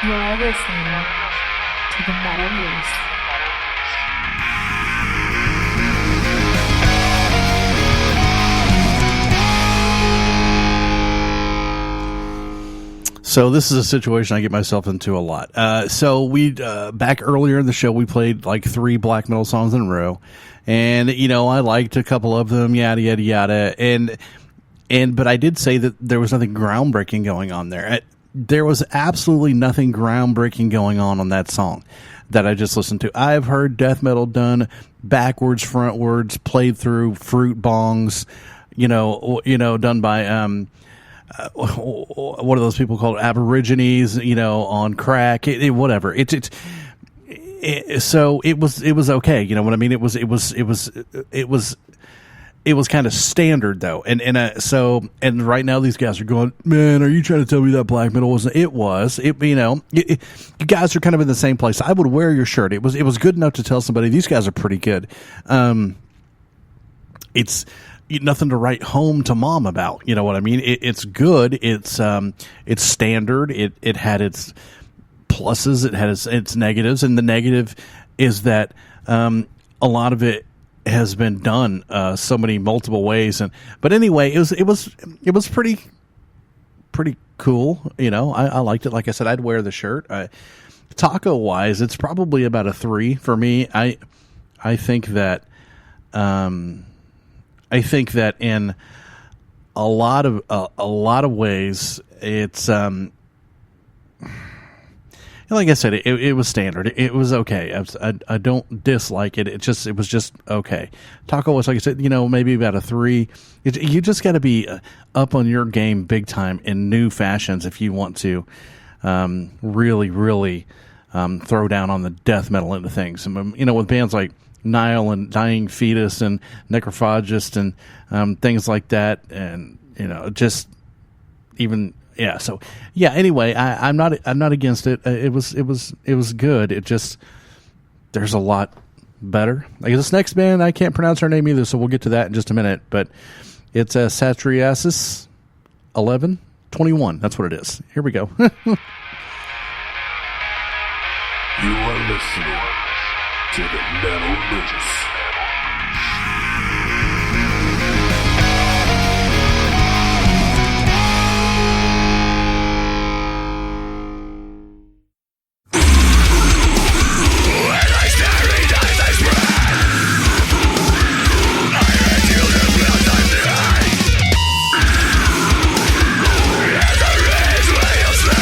You're listening to the Metal Moose. So this is a situation I get myself into a lot. So we back earlier in the show, we played like 3 black metal songs in a row, and I liked a couple of them, yada yada yada, but I did say that there was nothing groundbreaking going on there. There was absolutely nothing groundbreaking going on that song that I just listened to. I've heard death metal done backwards, frontwards, played through fruit bongs, done by what are those people called, Aborigines, on crack, whatever. So it was okay. You know what I mean? It was kind of standard though. And right now these guys are going, man, are you trying to tell me that black metal wasn't? It was, you guys are kind of in the same place. I would wear your shirt. It was good enough to tell somebody these guys are pretty good. It's nothing to write home to mom about. You know what I mean? It's good. It's standard. It had its pluses. It had its negatives. And the negative is that, a lot of it has been done, so many multiple ways. But anyway, it was pretty cool. I liked it. Like I said, I'd wear the shirt. Taco wise, it's probably about a 3 for me. I think that, in a lot of ways, it's like I said, it was standard. It was okay. I don't dislike it. It was just okay. Taco was, like I said, maybe about a 3. You just got to be up on your game big time in new fashions if you want to really, really throw down on the death metal into things. And, with bands like Nile and Dying Fetus and Necrophagist and things like that, and just even so anyway, I'm not against it. It was good. It just, there's a lot better. Like this next band, I can't pronounce her name either, so we'll get to that in just a minute. But it's Satriasis 1121. That's what it is. Here we go. You are listening to the Metal Moose. Slave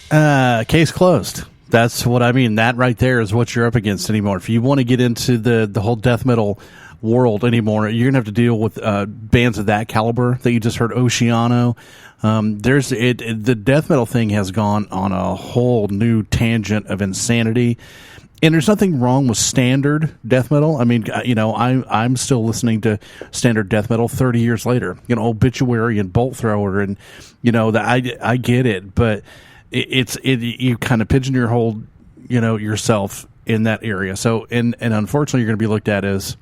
Case closed. That's what I mean. That right there is what you're up against anymore. If you want to get into the whole death metal world anymore, you're gonna have to deal with bands of that caliber that you just heard. Oceano. The death metal thing has gone on a whole new tangent of insanity. And there's nothing wrong with standard death metal. I mean, I'm still listening to standard death metal 30 years later. Obituary and Bolt Thrower, and I get it, but you kind of pigeon your whole, yourself in that area. So, and unfortunately, you're going to be looked at as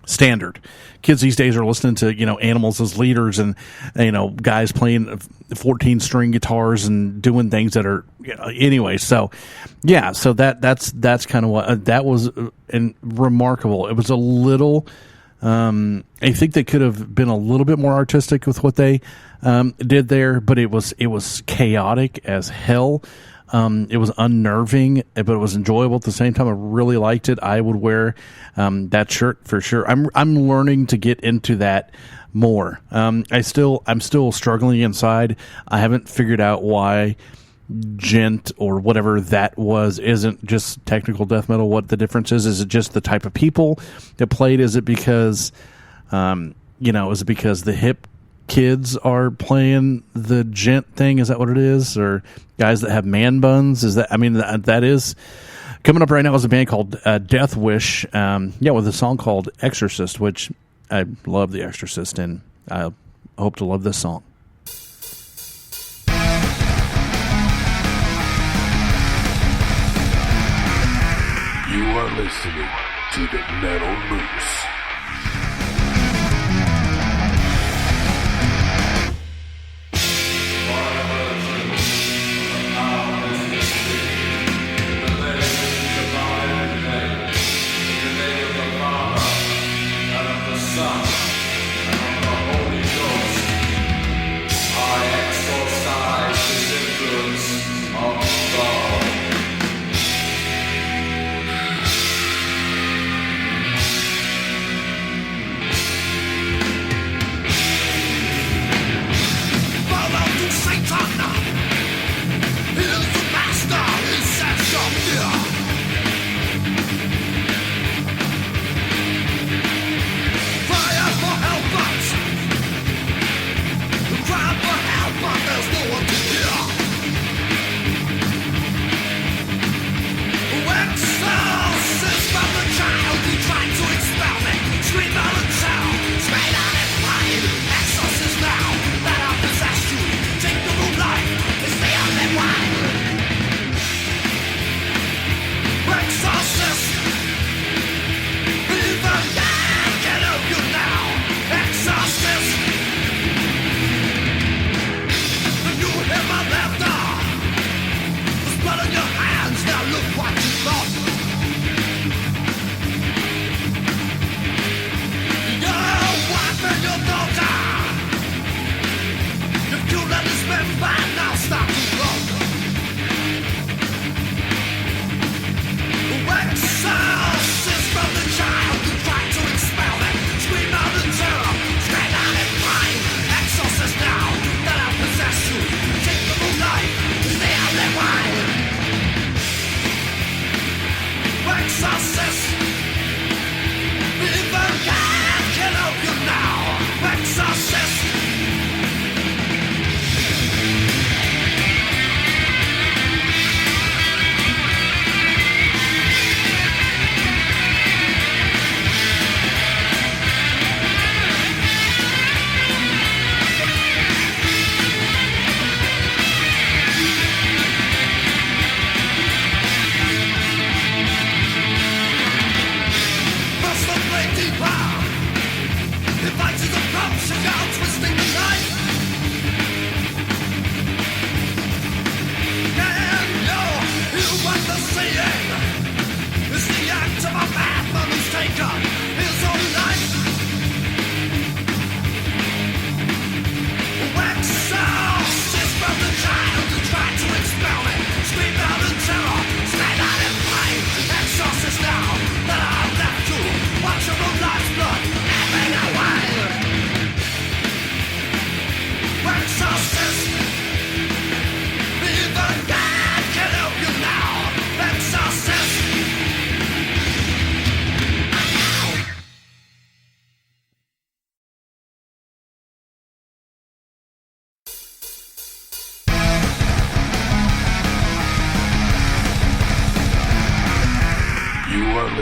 standard. Kids these days are listening to animals as leaders, and guys playing 14-string guitars and doing things that are anyway. So yeah, so that's kind of what that was, and remarkable. It was a little. I think they could have been a little bit more artistic with what they did there, but it was chaotic as hell. It was unnerving, but it was enjoyable at the same time. I really liked it. I would wear that shirt for sure. I'm learning to get into that more. I'm still struggling inside. I haven't figured out why gent or whatever that was isn't just technical death metal. What the difference is? Is it just the type of people that played? Is it because is it because the hip kids are playing the gent thing? Is that what it is? Or guys that have man buns? Is that, that is coming up right now is a band called Death Wish. With a song called Exorcist, which I love The Exorcist, and I hope to love this song. You are listening to the Metal Moose.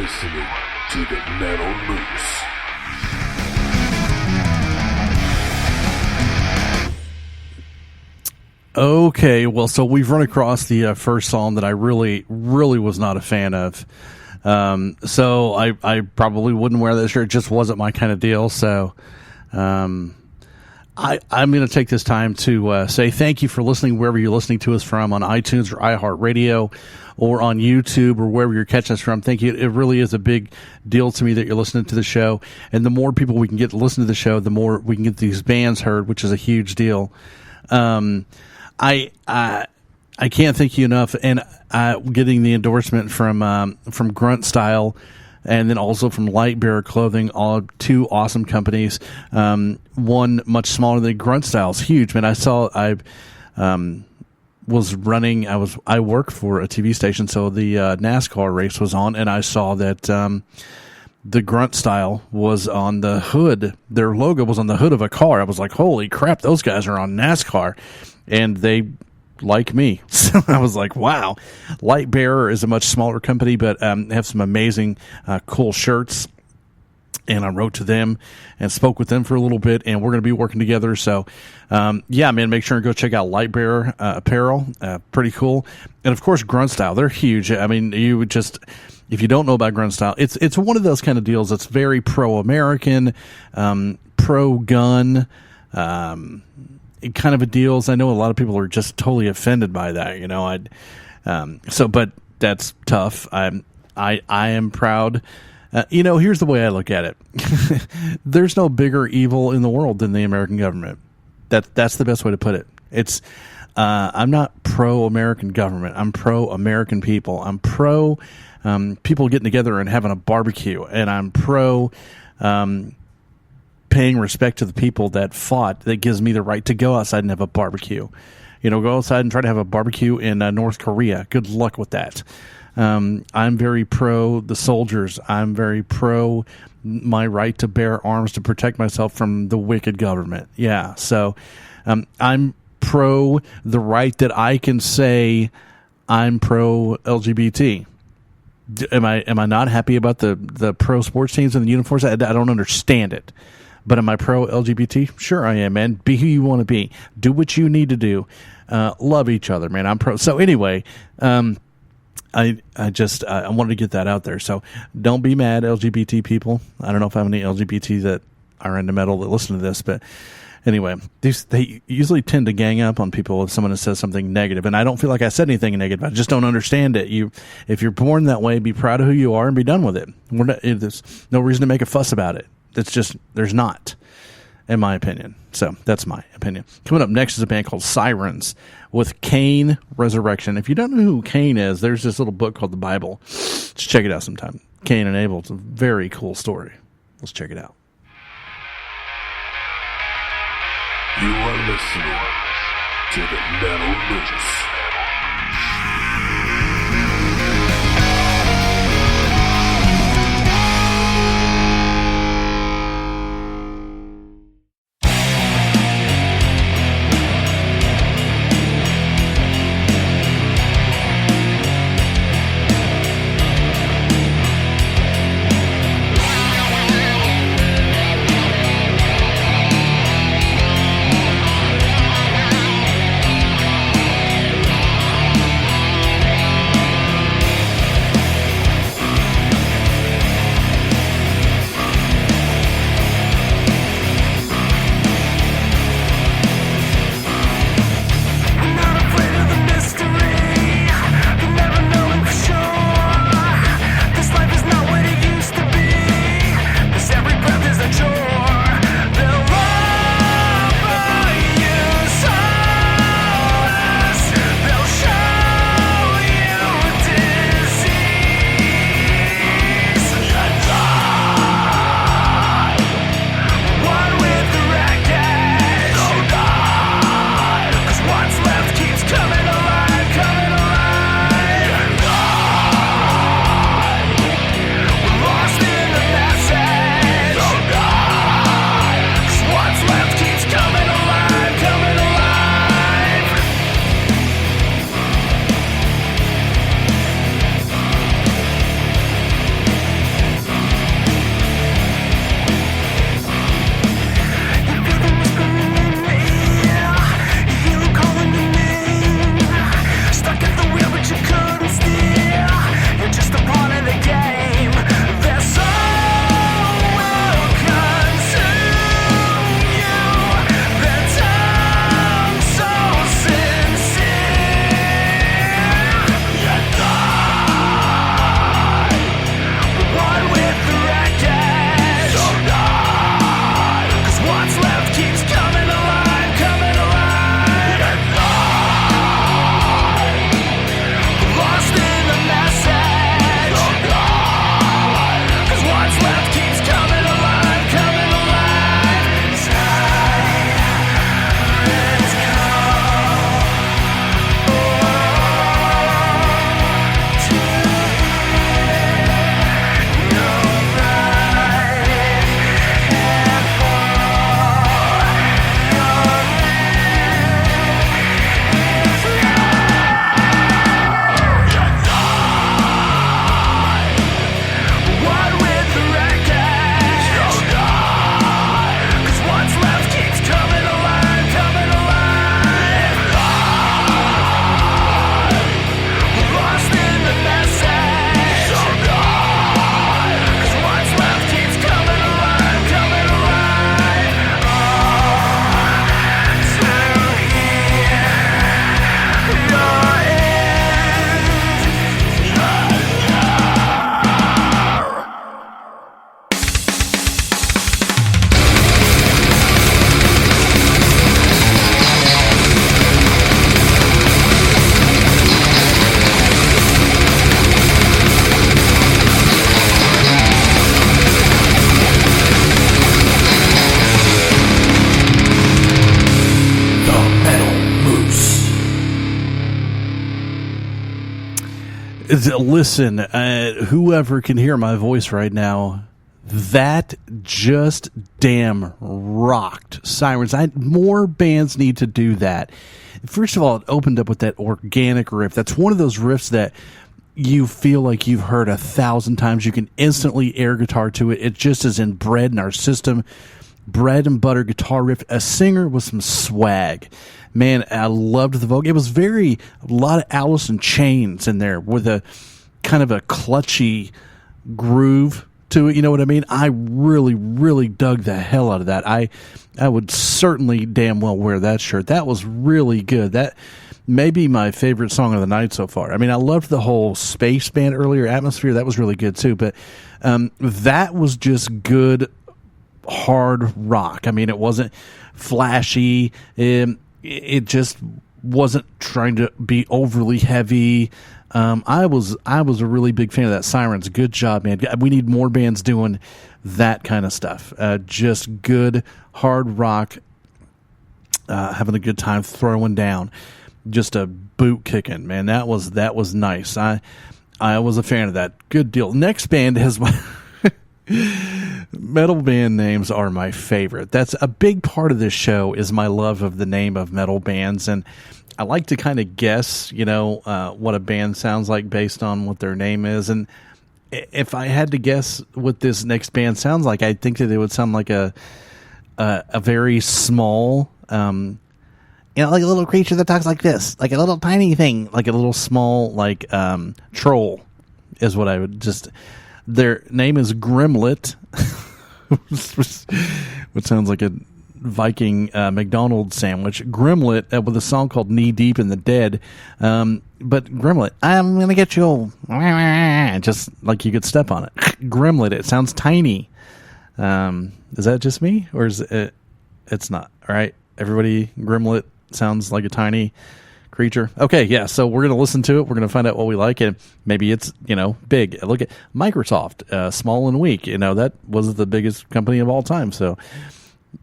listening to the Metal Moose. Okay, well, so we've run across the first song that I really was not a fan of. So I probably wouldn't wear that shirt. It just wasn't my kind of deal. So I'm going to take this time to say thank you for listening wherever you're listening to us from, on iTunes or iHeartRadio or on YouTube or wherever you're catching us from. Thank you. It really is a big deal to me that you're listening to the show. And the more people we can get to listen to the show, the more we can get these bands heard, which is a huge deal. I can't thank you enough, and getting the endorsement from Grunt Style, and then also from Lightbearer Clothing, all two awesome companies. One much smaller than Grunt Style is huge, man. I work for a TV station, so the NASCAR race was on, and I saw that the Grunt Style was on the hood. Their logo was on the hood of a car. I was like, holy crap, those guys are on NASCAR. And they like me. So I was like, wow. Lightbearer is a much smaller company, but they have some amazing, cool shirts. And I wrote to them and spoke with them for a little bit, and we're going to be working together. So, yeah, man, make sure and go check out Lightbearer apparel. Pretty cool. And, of course, Grunt Style. They're huge. I mean, you would just... If you don't know about Grunt Style, it's one of those kind of deals that's very pro-American, pro-gun, kind of a deals. I know a lot of people are just totally offended by that, you know. But that's tough. I am proud. You know, here's the way I look at it. There's no bigger evil in the world than the American government. That's the best way to put it. It's I'm not pro-American government. I'm pro-American people. I'm pro people getting together and having a barbecue, and I'm pro paying respect to the people that fought. That gives me the right to go outside and have a barbecue. You know, go outside and try to have a barbecue in North Korea. Good luck with that. I'm very pro the soldiers. I'm very pro my right to bear arms to protect myself from the wicked government. Yeah, so I'm pro the right that I can say I'm pro LGBT. Am I not happy about the pro sports teams and the uniforms? I don't understand it. But am I pro LGBT? Sure I am, man. Be who you want to be. Do what you need to do. Love each other, man. I'm pro. So anyway, I wanted to get that out there. So don't be mad, LGBT people. I don't know if I have any LGBT that are into metal that listen to this, but anyway, they usually tend to gang up on people if someone says something negative, and I don't feel like I said anything negative. I just don't understand it. If you're born that way, be proud of who you are and be done with it. There's no reason to make a fuss about it. It's just, there's not, in my opinion. So that's my opinion. Coming up next is a band called Sirens with Cain Resurrection. If you don't know who Cain is, there's this little book called the Bible. Just check it out sometime. Cain and Abel. It's a very cool story. Let's check it out. You are listening to the Metal Moose. Listen, whoever can hear my voice right now, that just damn rocked. Sirens. More bands need to do that. First of all, it opened up with that organic riff. That's one of those riffs that you feel like you've heard 1,000 times. You can instantly air guitar to it. It just is inbred in our system. Bread and butter guitar riff. A singer with some swag. Man, I loved the vocal. It was a lot of Alice in Chains in there with a kind of a clutchy groove to it. You know what I mean? I really, really dug the hell out of that. I would certainly damn well wear that shirt. That was really good. That may be my favorite song of the night so far. I mean, I loved the whole space band earlier, Atmosphere. That was really good too. But that was just good, hard rock. I mean, it wasn't flashy. It just wasn't trying to be overly heavy. I was a really big fan of that. Sirens. Good job, man. We need more bands doing that kind of stuff. Just good, hard rock, having a good time, throwing down. Just a boot kicking, man. That was nice. I was a fan of that. Good deal. Next band has my metal band names are my favorite. That's a big part of this show is my love of the name of metal bands, and I like to kind of guess, what a band sounds like based on what their name is. And if I had to guess what this next band sounds like, I think that it would sound like a very small, like a little creature that talks like this, like a little tiny thing, like a little small, like troll is what I would just. Their name is Grimlet, which sounds like a Viking McDonald's sandwich. Grimlet with a song called Knee Deep in the Dead. But Grimlet, I'm going to get you just like you could step on it. Grimlet, it sounds tiny. Is that just me? Or is it? It's not. All right. Everybody, Grimlet sounds like a tiny creature. Okay, yeah, so we're going to listen to it. We're going to find out what we like, and maybe it's, big. Look at Microsoft, small and weak. That was the biggest company of all time. So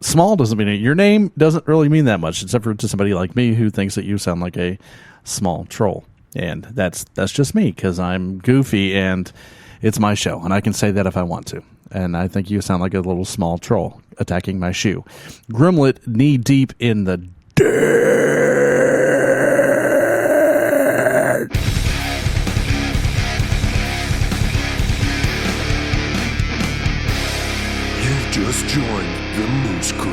small doesn't mean it. Your name doesn't really mean that much, except for to somebody like me who thinks that you sound like a small troll. And that's just me, because I'm goofy, and it's my show, and I can say that if I want to. And I think you sound like a little small troll attacking my shoe. Grimlet, Knee Deep in the Dirt. You've just joined the Moose Crew.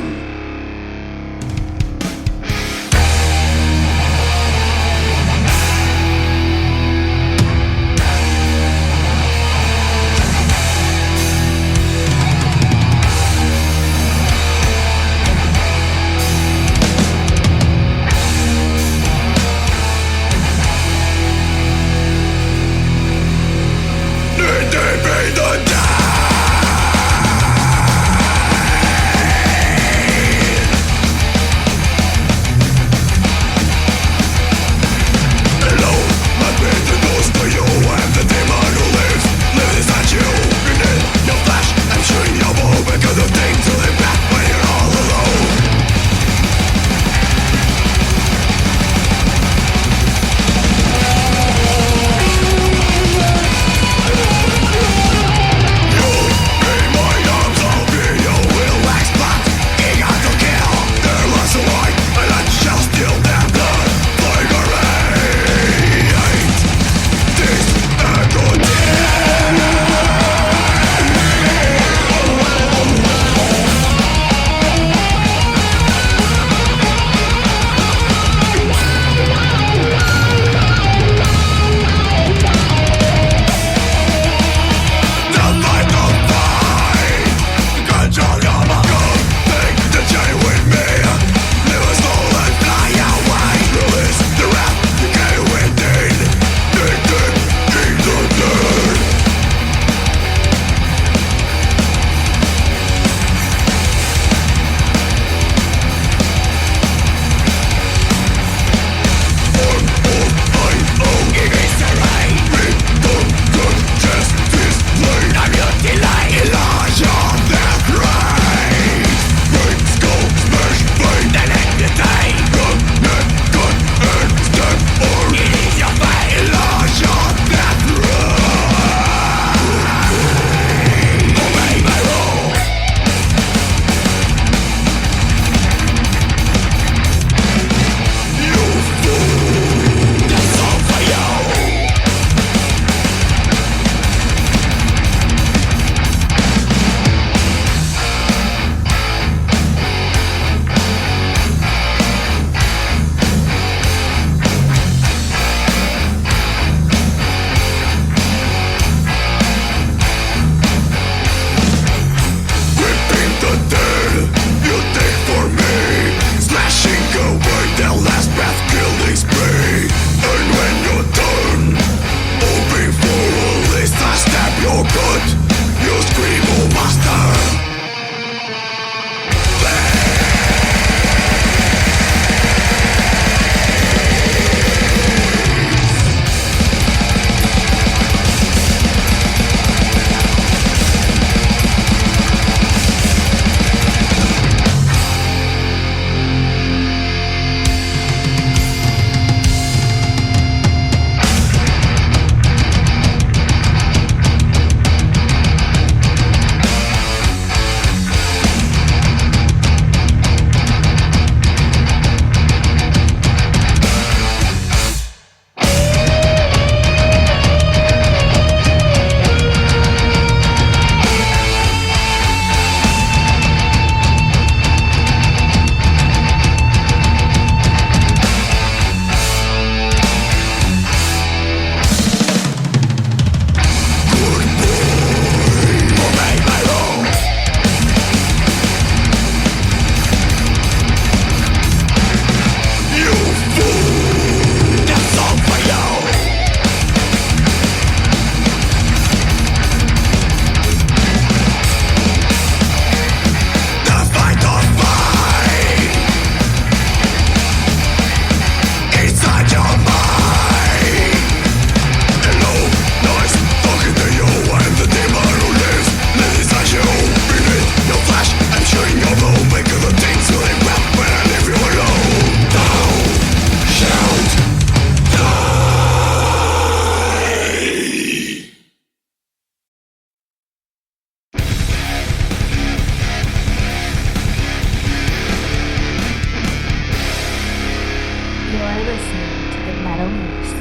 You're listening to the Metal Moose.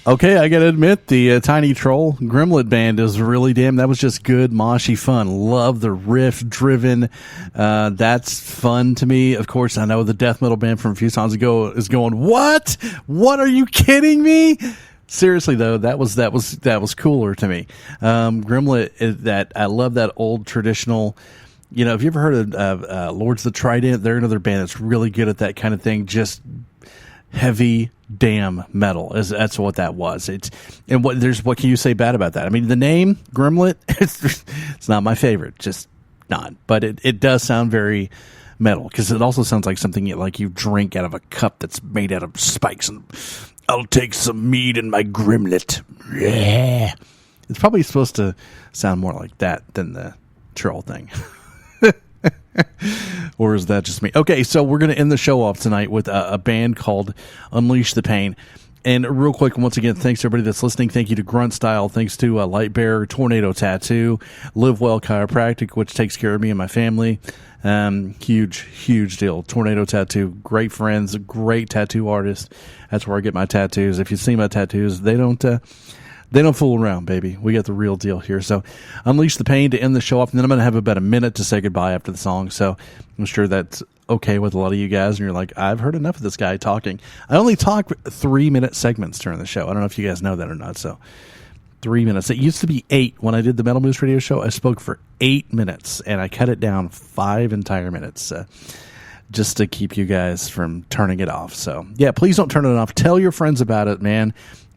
Okay, I gotta admit, the Tiny Troll Grimlet Band is really that was just good, moshy fun. Love the riff driven. That's fun to me. Of course, I know the death metal band from a few songs ago is going, what? What, are you kidding me? Seriously though, that was cooler to me. Grimlet is that, I love that old traditional, you know, have you ever heard of Lords of the Trident? They're another band that's really good at that kind of thing. Just heavy damn metal, that's what that was. What can you say bad about that? I mean, the name Grimlet, it's not my favorite, just not, but it does sound very metal, because it also sounds like something like you drink out of a cup that's made out of spikes, and I'll take some mead in my Grimlet. Yeah, it's probably supposed to sound more like that than the troll thing. Or is that just me? Okay, so we're going to end the show off tonight with a band called Unleash the Pain. And real quick, once again, thanks to everybody that's listening. Thank you to Grunt Style. Thanks to Lightbearer, Tornado Tattoo, Live Well Chiropractic, which takes care of me and my family. Huge deal. Tornado Tattoo, great friends, great tattoo artist. That's where I get my tattoos. If you see my tattoos, they don't fool around, baby. We got the real deal here. So Unleash the Pain to end the show off. And then I'm going to have about a minute to say goodbye after the song. So I'm sure that's okay with a lot of you guys. And you're like, I've heard enough of this guy talking. I only talk 3-minute segments during the show. I don't know if you guys know that or not. So 3 minutes. It used to be 8 when I did the Metal Moose Radio Show. I spoke for 8 minutes and I cut it down 5 entire minutes. Just to keep you guys from turning it off. So yeah, please don't turn it off. Tell your friends about it, man.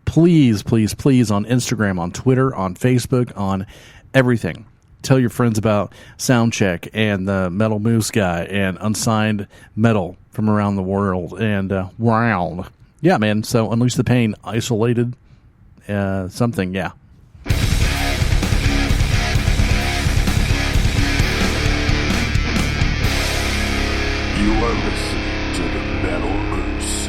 Please, please, please, on Instagram, on Twitter, on Facebook, on everything. Tell your friends about Soundcheck and the Metal Moose guy and Unsigned Metal from around the world. And wow. Yeah, man. So Unleash the Pain, Isolated, something, yeah. You are listening to the Metal Moose.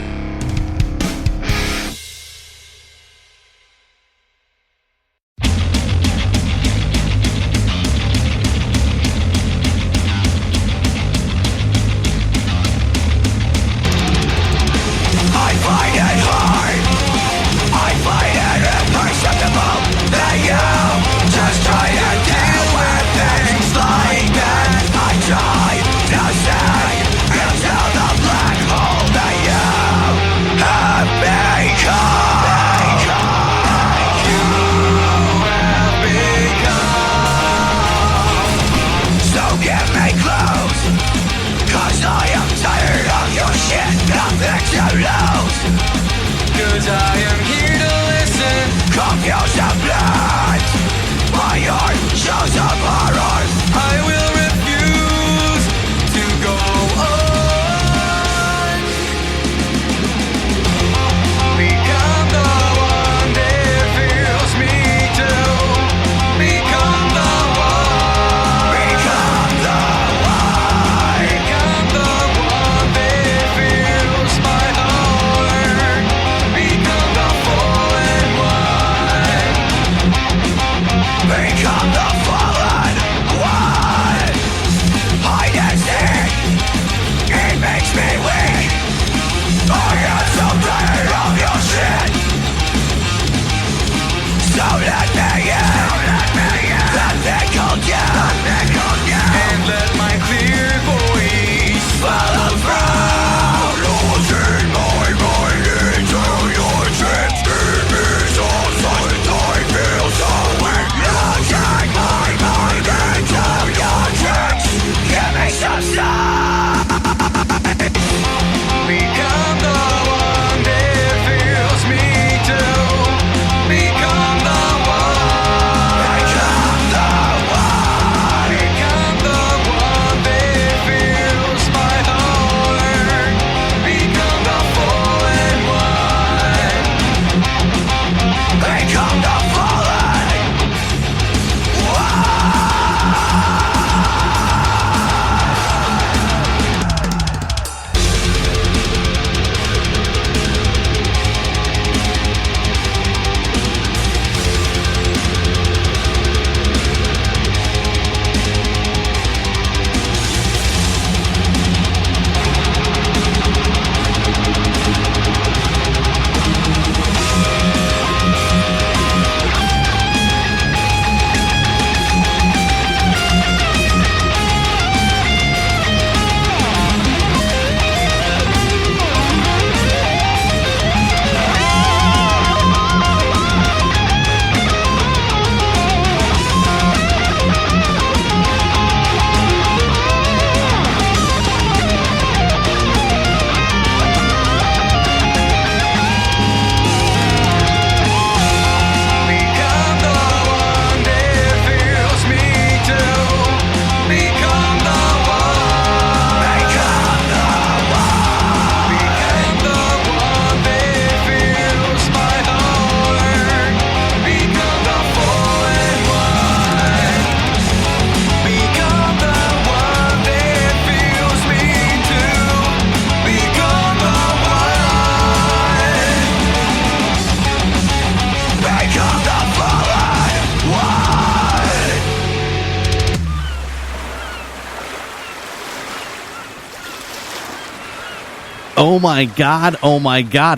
Oh my God,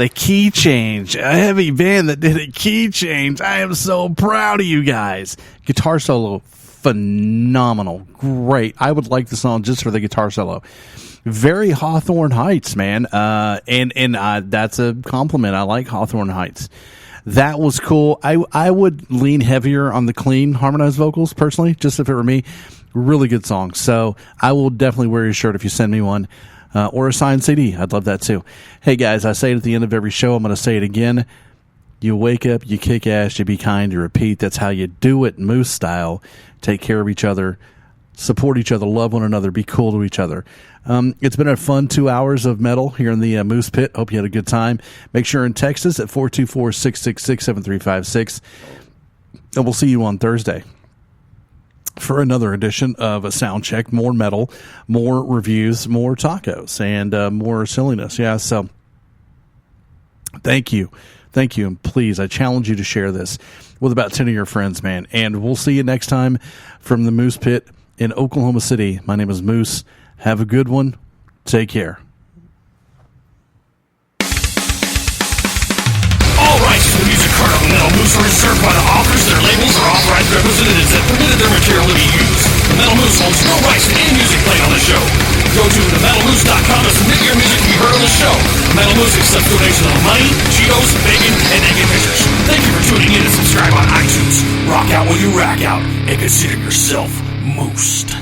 a key change. A heavy band that did a key change. I am so proud of you guys. Guitar solo, phenomenal. Great. I would like the song just for the guitar solo. Very Hawthorne Heights, man. And that's a compliment. I like Hawthorne Heights. That was cool. I would lean heavier on the clean harmonized vocals, personally, just if it were me. Really good song. So I will definitely wear your shirt if you send me one. Or a signed CD. I'd love that too. Hey guys, I say it at the end of every show. I'm going to say it again. You wake up, you kick ass, you be kind, you repeat. That's how you do it, Moose style. Take care of each other, support each other, love one another, be cool to each other. It's been a fun 2 hours of metal here in the Moose Pit. Hope you had a good time. Make sure and text us at 424-666-7356. And we'll see you on Thursday for another edition of a Soundcheck. More metal, more reviews, more tacos, and more silliness. Yeah, so thank you. And please, I challenge you to share this with about 10 of your friends, man. And we'll see you next time from the Moose Pit in Oklahoma City. My name is Moose. Have a good one. Take care. All rights to the music heard on the Metal Moose are reserved by the authors, their labels, or authorized representatives that permitted their material to be used. The Metal Moose holds no rights to any music played on the show. Go to themetalmoose.com to submit your music to be heard on the show. Metal Moose accepts donations of money, Cheetos, bacon, and naked pictures. Thank you for tuning in and subscribe on iTunes. Rock out while you rack out, and consider yourself moosed.